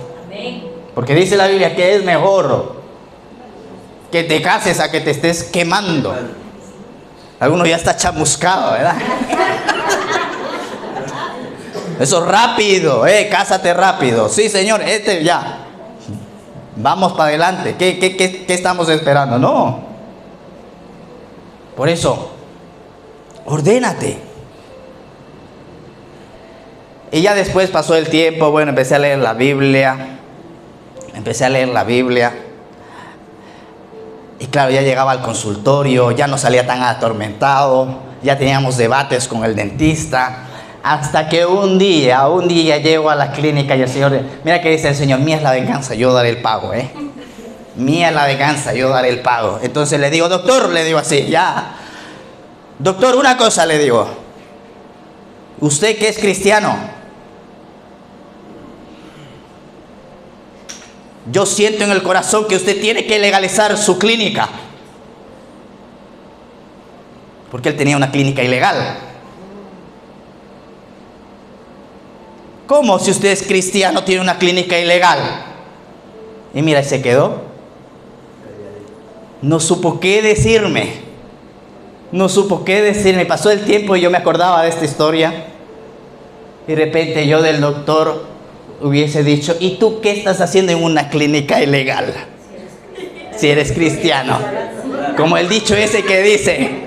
Porque dice la Biblia que es mejor que te cases a que te estés quemando. Alguno ya está chamuscado, ¿verdad? Eso rápido, cásate rápido. Sí, Señor, ya. Vamos para adelante. ¿Qué estamos esperando? No. Por eso, ordénate. Y ya después pasó el tiempo, bueno, empecé a leer la Biblia. Y claro, ya llegaba al consultorio, ya no salía tan atormentado, ya teníamos debates con el dentista. Hasta que un día llego a la clínica y el Señor, mira que dice el Señor, mía es la venganza, yo daré el pago, Mía es la venganza, yo daré el pago. Entonces le digo, doctor, le digo así, ya. Doctor, una cosa le digo. Usted que es cristiano, yo siento en el corazón que usted tiene que legalizar su clínica. Porque él tenía una clínica ilegal. ¿Cómo si usted es cristiano tiene una clínica ilegal? Y mira, se quedó. No supo qué decirme. Pasó el tiempo y yo me acordaba de esta historia. Y de repente yo del doctor hubiese dicho, ¿y tú qué estás haciendo en una clínica ilegal? Si eres cristiano. Como el dicho ese que dice,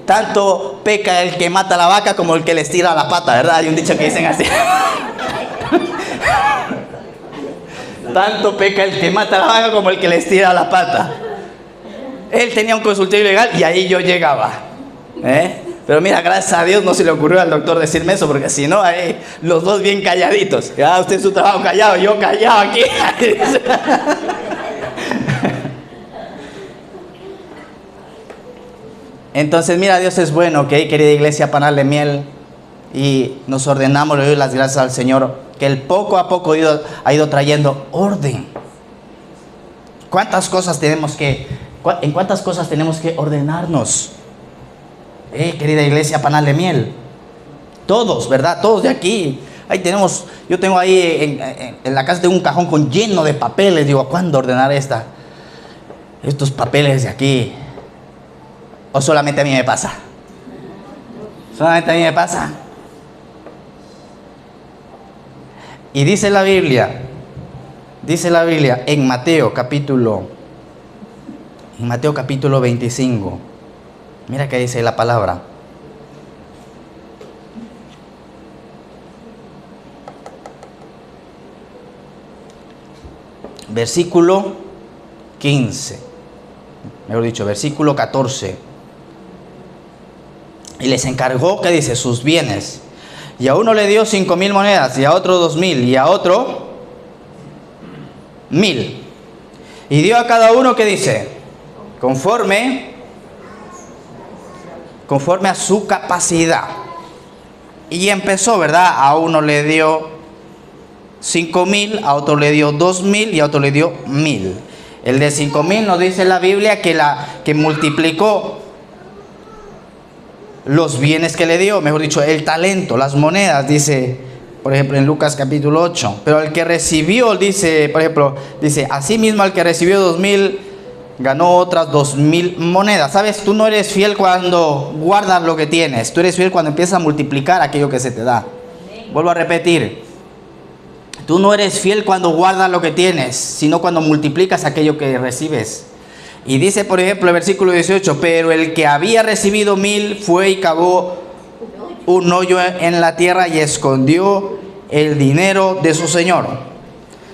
tanto peca el que mata a la vaca como el que les tira la pata, ¿verdad? Hay un dicho que dicen así. Tanto peca el que mata a la vaca como el que les tira la pata. Él tenía un consultorio ilegal y ahí yo llegaba. Pero mira, gracias a Dios no se le ocurrió al doctor decirme eso, porque si no, ahí los dos bien calladitos. Ya usted su trabajo callado, yo callado aquí. Entonces, mira, Dios es bueno, ¿ok? Querida iglesia, panal de miel. Y nos ordenamos, le doy las gracias al Señor, que Él poco a poco ha ido trayendo orden. ¿En cuántas cosas tenemos que ordenarnos? Querida iglesia, panal de miel. Todos, ¿verdad? Todos de aquí. Ahí tenemos, yo tengo ahí en la casa, tengo un cajón lleno de papeles. Digo, ¿cuándo ordenar estos papeles de aquí? ¿O solamente a mí me pasa? Solamente a mí me pasa. Y dice la Biblia en Mateo capítulo 25. Mira que dice la palabra. Versículo 15. Mejor dicho, versículo 14. Y les encargó, ¿qué dice? Sus bienes. Y a uno le dio 5,000 monedas, y a otro 2,000, y a otro 1,000. Y dio a cada uno, ¿qué dice? Conforme a su capacidad. Y empezó, ¿verdad? A uno le dio 5,000, a otro le dio 2,000 y a otro le dio 1,000. El de 5,000 nos dice la Biblia que multiplicó los bienes que le dio, mejor dicho, el talento, las monedas, dice, por ejemplo, en Lucas capítulo 8. Pero el que recibió, dice, por ejemplo, dice, asimismo al que recibió 2,000, ganó otras 2,000 monedas. ¿Sabes? Tú no eres fiel cuando guardas lo que tienes, tú eres fiel cuando empiezas a multiplicar aquello que se te da. Vuelvo a repetir, tú no eres fiel cuando guardas lo que tienes, sino cuando multiplicas aquello que recibes. Y dice, por ejemplo, el versículo 18, pero el que había recibido 1,000 fue y cavó un hoyo en la tierra y escondió el dinero de su señor.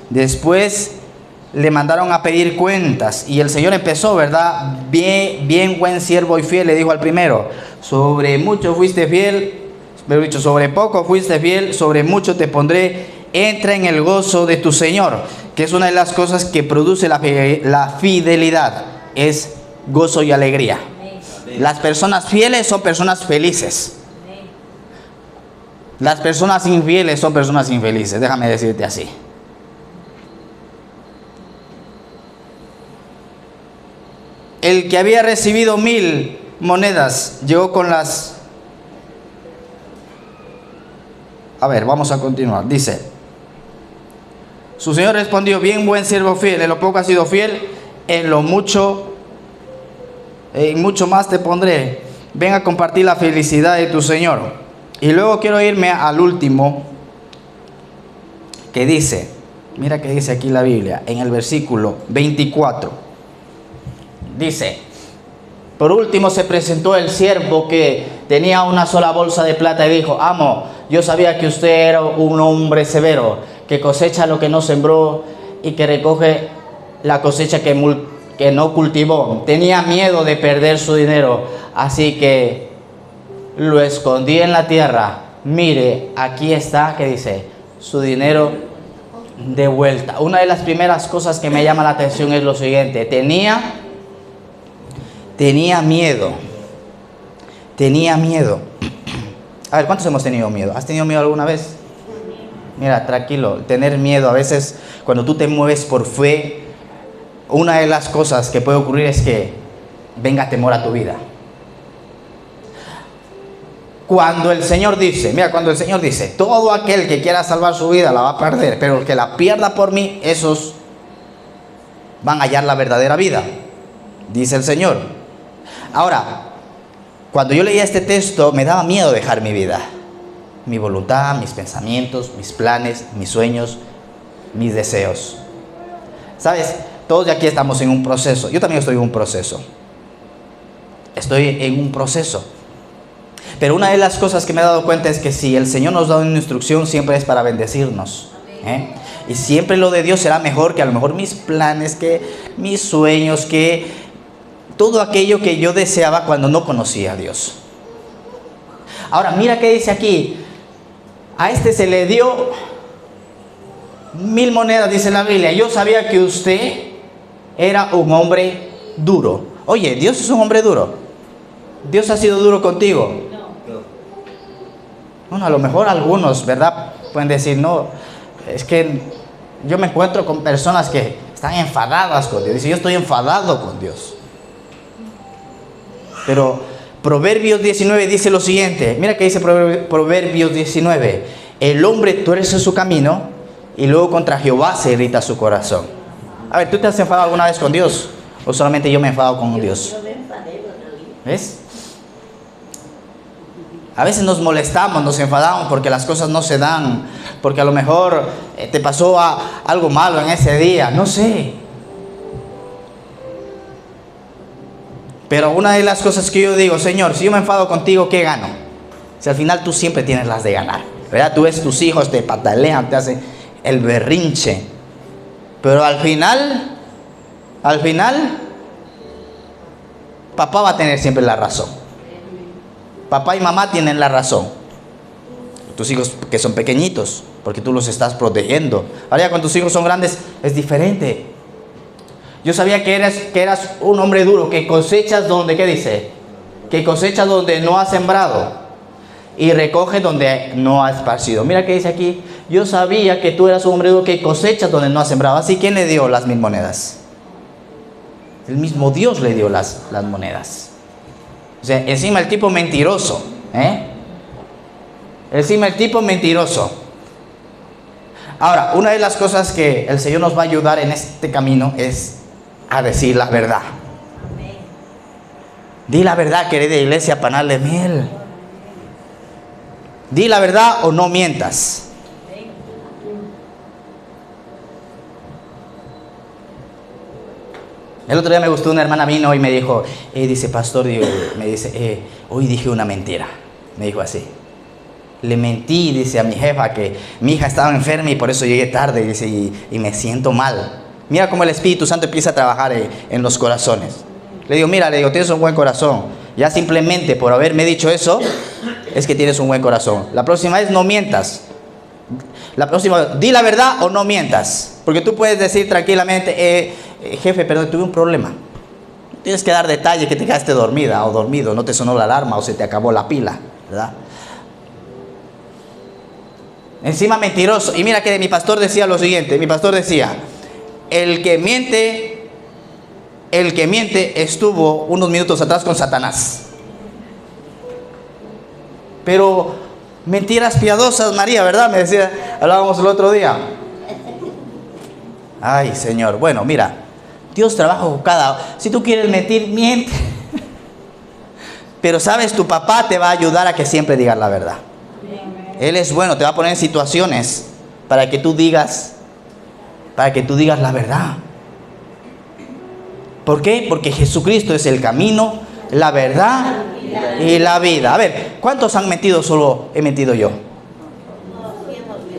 Después le mandaron a pedir cuentas y el Señor empezó, ¿verdad? Bien, buen siervo y fiel, le dijo al primero, sobre mucho fuiste fiel, mejor dicho, sobre poco fuiste fiel, sobre mucho te pondré, entra en el gozo de tu Señor, que es una de las cosas que produce la fidelidad, es gozo y alegría. Las personas fieles son personas felices. Las personas infieles son personas infelices, déjame decirte así. El que había recibido 1,000 monedas llegó con las... A ver, vamos a continuar. Dice, su señor respondió, bien buen siervo fiel, en lo poco has sido fiel, en mucho más te pondré. Ven a compartir la felicidad de tu señor. Y luego quiero irme al último, que dice, mira que dice aquí la Biblia, en el versículo 24. Dice, por último se presentó el siervo que tenía una sola bolsa de plata y dijo, amo, yo sabía que usted era un hombre severo, que cosecha lo que no sembró y que recoge la cosecha que no cultivó. Tenía miedo de perder su dinero, así que lo escondí en la tierra. Mire, aquí está, que dice, su dinero de vuelta. Una de las primeras cosas que me llama la atención es lo siguiente, tenía miedo. A ver, ¿cuántos hemos tenido miedo? ¿Has tenido miedo alguna vez? Mira, tranquilo, tener miedo, a veces cuando tú te mueves por fe, una de las cosas que puede ocurrir es que venga temor a tu vida. Cuando el Señor dice, todo aquel que quiera salvar su vida la va a perder, pero el que la pierda por mí, esos van a hallar la verdadera vida, dice el Señor. Ahora, cuando yo leía este texto, me daba miedo dejar mi vida, mi voluntad, mis pensamientos, mis planes, mis sueños, mis deseos. ¿Sabes? Todos de aquí estamos en un proceso. Yo también estoy en un proceso. Pero una de las cosas que me he dado cuenta es que si el Señor nos da una instrucción, siempre es para bendecirnos. Y siempre lo de Dios será mejor que a lo mejor mis planes, que mis sueños, que todo aquello que yo deseaba cuando no conocía a Dios. Ahora, mira qué dice aquí. A este se le dio 1,000 monedas, dice la Biblia. Yo sabía que usted era un hombre duro. Oye, Dios es un hombre duro. ¿Dios ha sido duro contigo? Bueno, a lo mejor algunos, ¿verdad? Pueden decir, no, es que yo me encuentro con personas que están enfadadas con Dios. Dice, yo estoy enfadado con Dios. Pero Proverbios 19 dice lo siguiente. Mira que dice Proverbios 19. El hombre tuerce su camino y luego contra Jehová se irrita su corazón. A ver, ¿tú te has enfadado alguna vez con Dios? ¿O solamente yo me he enfadado con Dios? ¿Ves? A veces nos molestamos, nos enfadamos porque las cosas no se dan, porque a lo mejor te pasó algo malo en ese día, no sé. Pero una de las cosas que yo digo, Señor, si yo me enfado contigo, ¿qué gano? Si al final tú siempre tienes las de ganar, ¿verdad? Tú ves tus hijos, te patalean, te hacen el berrinche. Pero al final, papá va a tener siempre la razón. Papá y mamá tienen la razón. Tus hijos que son pequeñitos, porque tú los estás protegiendo. Ahora ya cuando tus hijos son grandes, es diferente. Yo sabía que eras un hombre duro, que cosechas donde, ¿qué dice? Que cosechas donde no has sembrado y recoges donde no has esparcido. Mira que dice aquí, yo sabía que tú eras un hombre duro, que cosechas donde no has sembrado. Así, ¿quién le dio las 1000 monedas? El mismo Dios le dio las monedas. O sea, encima el tipo mentiroso, Encima el tipo mentiroso. Ahora, una de las cosas que el Señor nos va a ayudar en este camino es a decir la verdad. Di la verdad, querida iglesia, panal de miel. Di la verdad o no mientas. El otro día me gustó una hermana vino y me dijo, dice, pastor, hoy dije una mentira. Me dijo así. Le mentí, dice, a mi jefa que mi hija estaba enferma y por eso llegué tarde, dice, y me siento mal. Mira cómo el Espíritu Santo empieza a trabajar en los corazones. Le digo, tienes un buen corazón. Ya simplemente por haberme dicho eso, es que tienes un buen corazón. La próxima vez no mientas. La próxima, di la verdad o no mientas. Porque tú puedes decir tranquilamente, jefe, pero tuve un problema. Tienes que dar detalle que te quedaste dormida o dormido, no te sonó la alarma o se te acabó la pila, ¿verdad? Encima mentiroso. Y mira que mi pastor decía lo siguiente. Mi pastor decía, el que miente estuvo unos minutos atrás con Satanás. Pero mentiras piadosas, María, ¿verdad? Me decía, hablábamos el otro día. Ay, Señor. Bueno, mira, Dios trabaja con si tú quieres mentir, miente. Pero sabes, tu papá te va a ayudar a que siempre digas la verdad. Él es bueno, te va a poner en situaciones para que tú digas la verdad. ¿Por qué? Porque Jesucristo es el camino, la verdad y la vida. A ver, ¿cuántos han mentido? Solo he mentido yo.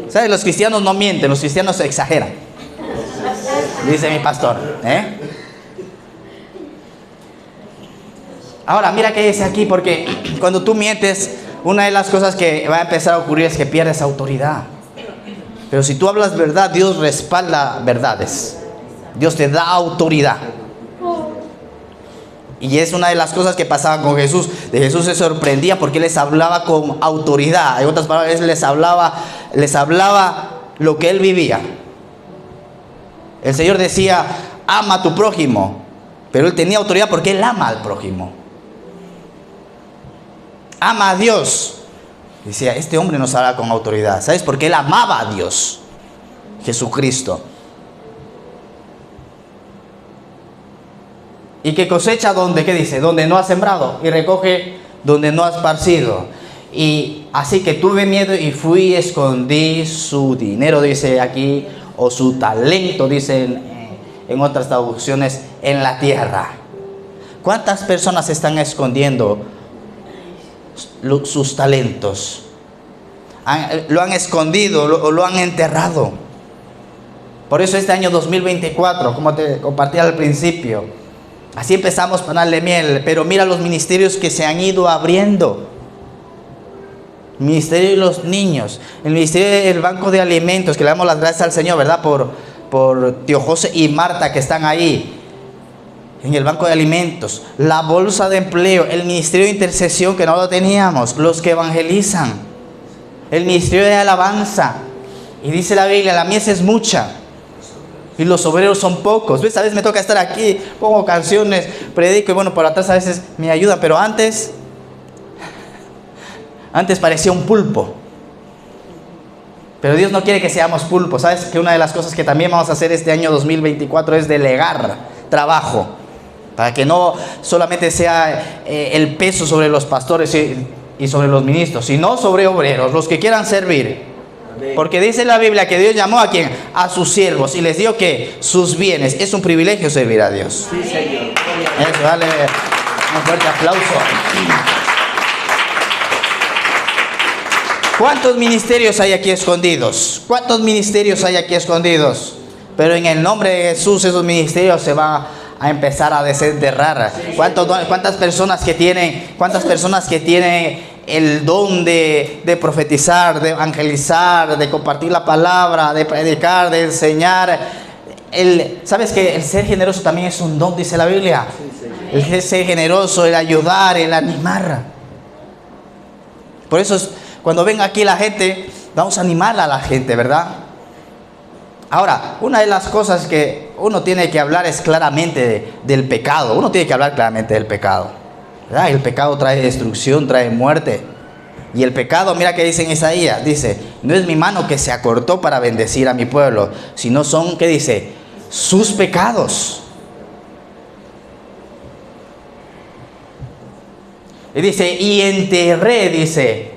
¿Sabes? Los cristianos no mienten, los cristianos exageran. Dice mi pastor. Ahora, mira qué dice aquí, porque cuando tú mientes, una de las cosas que va a empezar a ocurrir es que pierdes autoridad. Pero si tú hablas verdad, Dios respalda verdades. Dios te da autoridad. Y es una de las cosas que pasaban con Jesús. De Jesús se sorprendía porque Él les hablaba con autoridad. En otras palabras, Él les hablaba lo que Él vivía. El Señor decía, ama a tu prójimo. Pero Él tenía autoridad porque Él ama al prójimo. Ama a Dios. Decía, este hombre nos habla con autoridad. ¿Sabes? Porque Él amaba a Dios. Jesucristo. Y que cosecha donde, ¿qué dice? Donde no ha sembrado. Y recoge donde no ha esparcido. Y así que tuve miedo y fui y escondí su dinero, dice aquí, o su talento, dicen en otras traducciones, en la tierra. ¿Cuántas personas están escondiendo sus talentos? Lo han escondido, lo han enterrado. Por eso este año 2024, como te compartí al principio, así empezamos Panal de Miel, pero mira los ministerios que se han ido abriendo. El ministerio de los niños, el ministerio del banco de alimentos, que le damos las gracias al Señor, ¿verdad? Por tío José y Marta que están ahí. en el banco de alimentos, la bolsa de empleo, el ministerio de intercesión que no lo teníamos, los que evangelizan, el ministerio de alabanza. Y dice la Biblia, la mies es mucha y los obreros son pocos. ¿Ves? A veces me toca estar aquí, pongo canciones, predico y bueno, por atrás a veces me ayudan, pero antes parecía un pulpo. Pero Dios no quiere que seamos pulpos. ¿Sabes? Que una de las cosas que también vamos a hacer este año 2024 es delegar trabajo. Para que no solamente sea el peso sobre los pastores y sobre los ministros, sino sobre obreros, los que quieran servir. Porque dice la Biblia que Dios llamó a ¿quién? A sus siervos y les dio que sus bienes. Es un privilegio servir a Dios. Sí, Señor. Eso, dale un fuerte aplauso. ¿Cuántos ministerios hay aquí escondidos? ¿Cuántos ministerios hay aquí escondidos? Pero en el nombre de Jesús esos ministerios se van a empezar a desenterrar. ¿Cuántas personas que tienen el don de profetizar, de evangelizar, de compartir la palabra, de predicar, de enseñar? ¿Sabes que el ser generoso también es un don, dice la Biblia? El ser generoso, el ayudar, el animar. Por eso cuando venga aquí la gente, vamos a animar a la gente, ¿verdad? Ahora, una de las cosas que uno tiene que hablar es claramente del pecado. Uno tiene que hablar claramente del pecado, ¿verdad? El pecado trae destrucción, trae muerte. Y el pecado, mira que dice en Isaías, dice, no es mi mano que se acortó para bendecir a mi pueblo, sino son, ¿qué dice? Sus pecados. Y dice, y enterré, dice,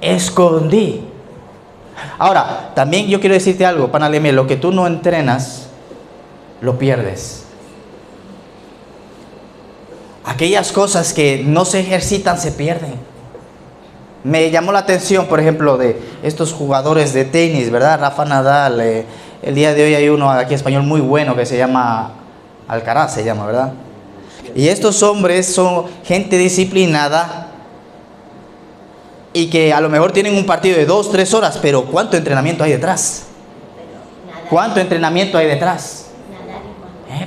escondí. Ahora, también yo quiero decirte algo, Panaleme, lo que tú no entrenas, lo pierdes. Aquellas cosas que no se ejercitan, se pierden. Me llamó la atención, por ejemplo, de estos jugadores de tenis, ¿verdad? Rafa Nadal, el día de hoy hay uno aquí español muy bueno que se llama Alcaraz, se llama, ¿verdad? Y estos hombres son gente disciplinada y que a lo mejor tienen un partido de 2-3 horas, pero ¿cuánto entrenamiento hay detrás? ¿Cuánto entrenamiento hay detrás?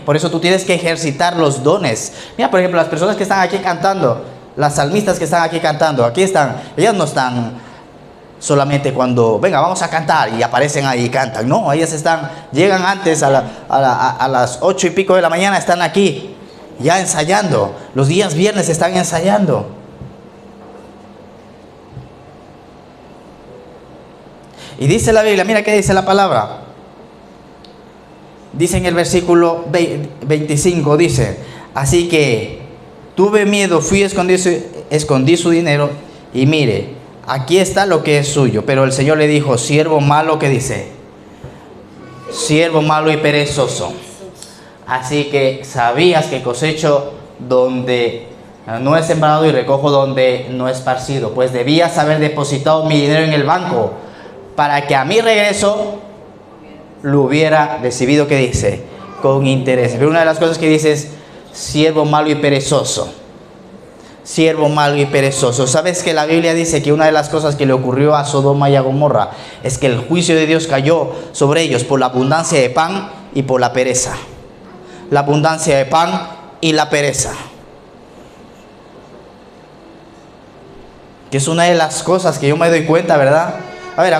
Por eso tú tienes que ejercitar los dones. Mira, por ejemplo, las personas que están aquí cantando, las salmistas que están aquí cantando, aquí están, ellas no están solamente cuando, venga, vamos a cantar y aparecen ahí y cantan. No, ellas llegan antes a las 8 y pico de la mañana, están aquí ya ensayando. Los días viernes están ensayando. Y dice la Biblia, mira qué dice la palabra. Dice en el versículo 25, dice, así que tuve miedo, fui escondí su dinero y mire, aquí está lo que es suyo. Pero el Señor le dijo, siervo malo, ¿qué dice? Siervo malo y perezoso. Así que sabías que cosecho donde no he sembrado y recojo donde no he esparcido. Pues debías haber depositado mi dinero en el banco para que a mi regreso lo hubiera recibido, ¿qué dice? Con interés. Pero una de las cosas que dice es siervo malo y perezoso. Siervo malo y perezoso. ¿Sabes que la Biblia dice que una de las cosas que le ocurrió a Sodoma y a Gomorra es que el juicio de Dios cayó sobre ellos por la abundancia de pan y por la pereza? La abundancia de pan y la pereza. Que es una de las cosas que yo me doy cuenta, ¿verdad? A ver,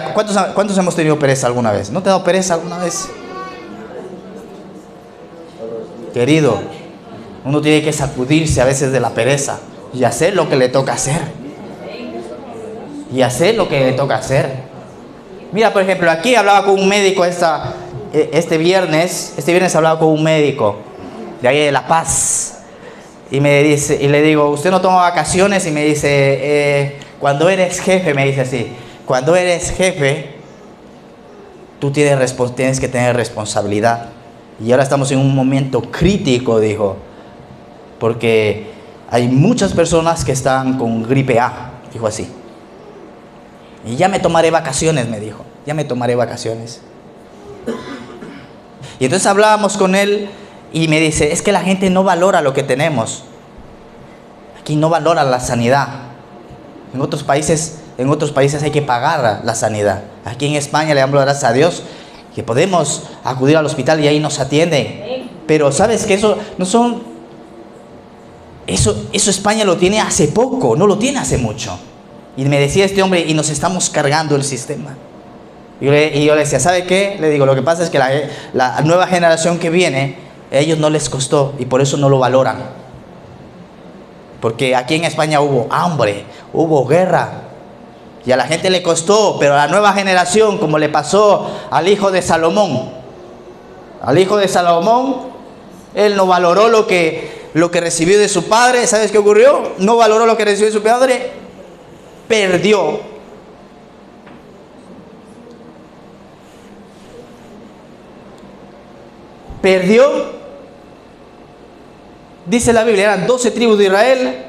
¿cuántos hemos tenido pereza alguna vez? ¿No te ha dado pereza alguna vez? Querido, uno tiene que sacudirse a veces de la pereza y hacer lo que le toca hacer. Y hacer lo que le toca hacer. Mira, por ejemplo, aquí hablaba con un médico este viernes hablaba con un médico de ahí de La Paz. Y me dice, y le digo, ¿usted no toma vacaciones? Y me dice, cuando eres jefe, me dice así, cuando eres jefe, tú tienes que tener responsabilidad. Y ahora estamos en un momento crítico, dijo, porque hay muchas personas que están con gripe A, dijo así. Y ya me tomaré vacaciones, me dijo, ya me tomaré vacaciones. Y entonces hablábamos con él y me dice, es que la gente no valora lo que tenemos. Aquí no valora la sanidad. En otros países hay que pagar la sanidad. Aquí en España le damos gracias a Dios que podemos acudir al hospital y ahí nos atienden. Pero sabes que eso no son... Eso España lo tiene hace poco, no lo tiene hace mucho. Y me decía este hombre, y nos estamos cargando el sistema. Y yo le decía, ¿sabe qué? Le digo, lo que pasa es que la nueva generación que viene, a ellos no les costó y por eso no lo valoran. Porque aquí en España hubo hambre, hubo guerra. Y a la gente le costó, pero a la nueva generación, como le pasó al hijo de Salomón. Al hijo de Salomón, él no valoró lo que recibió de su padre. ¿Sabes qué ocurrió? No valoró lo que recibió de su padre. Perdió. Dice la Biblia, eran 12 tribus de Israel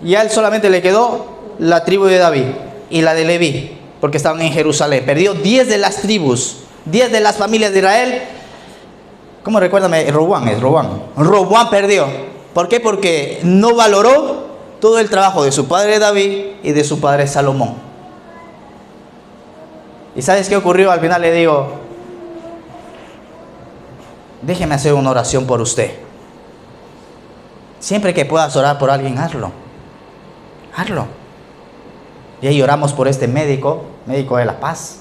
y a él solamente le quedó la tribu de David y la de Leví, porque estaban en Jerusalén. Perdió 10 de las tribus, 10 de las familias de Israel. ¿Cómo recuérdame? Roboam perdió. ¿Por qué? Porque no valoró todo el trabajo de su padre David y de su padre Salomón. ¿Y sabes qué ocurrió? Al final le digo, déjeme hacer una oración por usted. Siempre que puedas orar por alguien, hazlo. Y ahí oramos por este médico de la paz.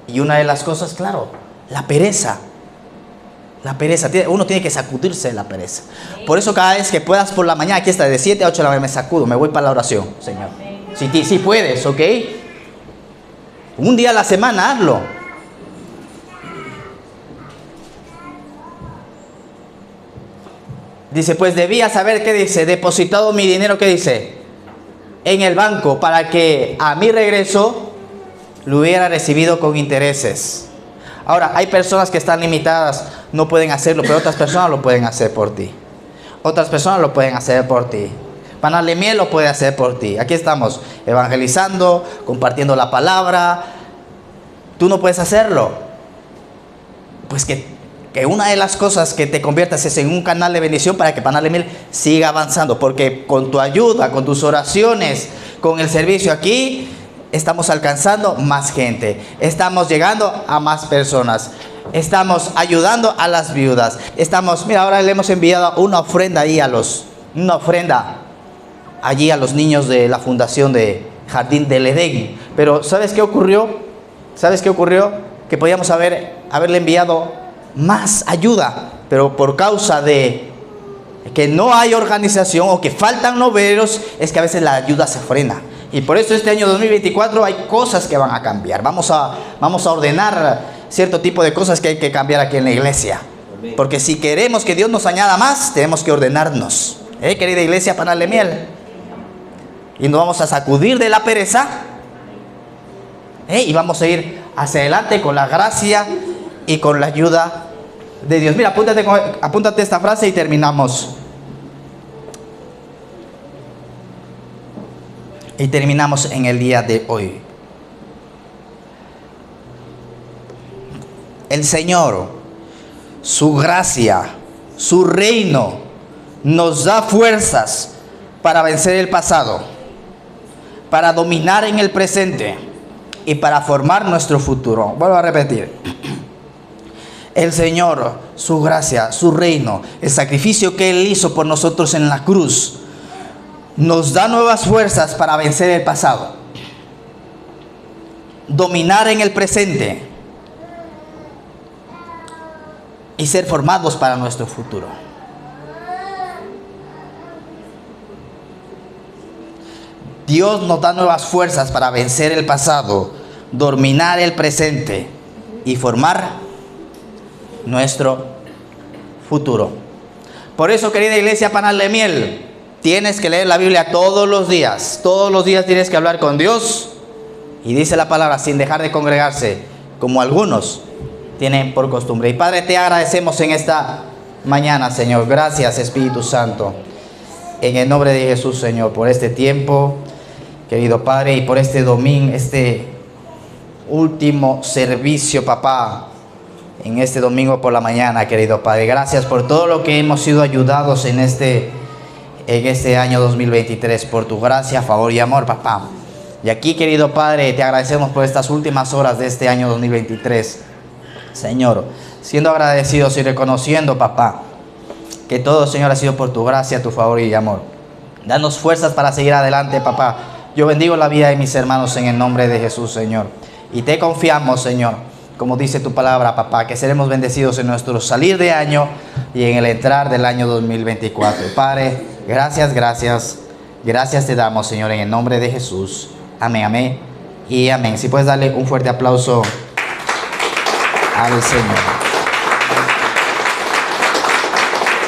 Y una de las cosas, claro, la pereza. Uno tiene que sacudirse de la pereza. Por eso cada vez que puedas por la mañana, aquí está, de 7 a 8 de la mañana me sacudo, me voy para la oración, Señor. Si puedes, ¿ok? Un día a la semana, hazlo. Dice, pues debía saber, ¿qué dice? Depositado mi dinero, ¿qué dice? En el banco, para que a mi regreso lo hubiera recibido con intereses. Ahora, hay personas que están limitadas, no pueden hacerlo, pero otras personas lo pueden hacer por ti. Panalemiel lo puede hacer por ti. Aquí estamos evangelizando, compartiendo la palabra. Tú no puedes hacerlo. Pues que una de las cosas que te conviertas es en un canal de bendición para que Panalemiel siga avanzando. Porque con tu ayuda, con tus oraciones, con el servicio aquí, estamos alcanzando más gente. Estamos llegando a más personas. Estamos ayudando a las viudas. Mira, ahora le hemos enviado una ofrenda allí a los niños de la fundación de Jardín del Edén. Pero ¿sabes qué ocurrió? Que podíamos haberle enviado más ayuda, pero por causa de que no hay organización o que faltan obreros, es que a veces la ayuda se frena. Y por eso este año 2024 hay cosas que van a cambiar. Vamos a ordenar cierto tipo de cosas que hay que cambiar aquí en la iglesia. Porque si queremos que Dios nos añada más, tenemos que ordenarnos. Querida iglesia Panalemiel. Y nos vamos a sacudir de la pereza. Y vamos a ir hacia adelante con la gracia y con la ayuda de Dios. Mira, apúntate esta frase y terminamos. Y terminamos en el día de hoy. El Señor, su gracia, su reino, nos da fuerzas para vencer el pasado, para dominar en el presente y para formar nuestro futuro. Vuelvo a repetir. El Señor, su gracia, su reino, el sacrificio que Él hizo por nosotros en la cruz, nos da nuevas fuerzas para vencer el pasado, dominar en el presente y ser formados para nuestro futuro. Dios nos da nuevas fuerzas para vencer el pasado, dominar el presente y formar nuestro futuro. Por eso, querida iglesia Panalemiel, tienes que leer la Biblia todos los días. Todos los días tienes que hablar con Dios. Y dice la palabra, sin dejar de congregarse, como algunos tienen por costumbre. Y Padre, te agradecemos en esta mañana, Señor. Gracias, Espíritu Santo. En el nombre de Jesús, Señor, por este tiempo, querido Padre, y por este domingo, este último servicio, papá, en este domingo por la mañana, querido Padre. Gracias por todo lo que hemos sido ayudados en este año 2023, por tu gracia, favor y amor, papá. Y aquí, querido Padre, te agradecemos por estas últimas horas de este año 2023. Señor, siendo agradecidos y reconociendo, papá, que todo, Señor, ha sido por tu gracia, tu favor y amor. Danos fuerzas para seguir adelante, papá. Yo bendigo la vida de mis hermanos en el nombre de Jesús, Señor. Y te confiamos, Señor, como dice tu palabra, papá, que seremos bendecidos en nuestro salir de año y en el entrar del año 2024. Padre, gracias te damos, Señor, en el nombre de Jesús. Amén, amén y amén. Si puedes darle un fuerte aplauso al Señor.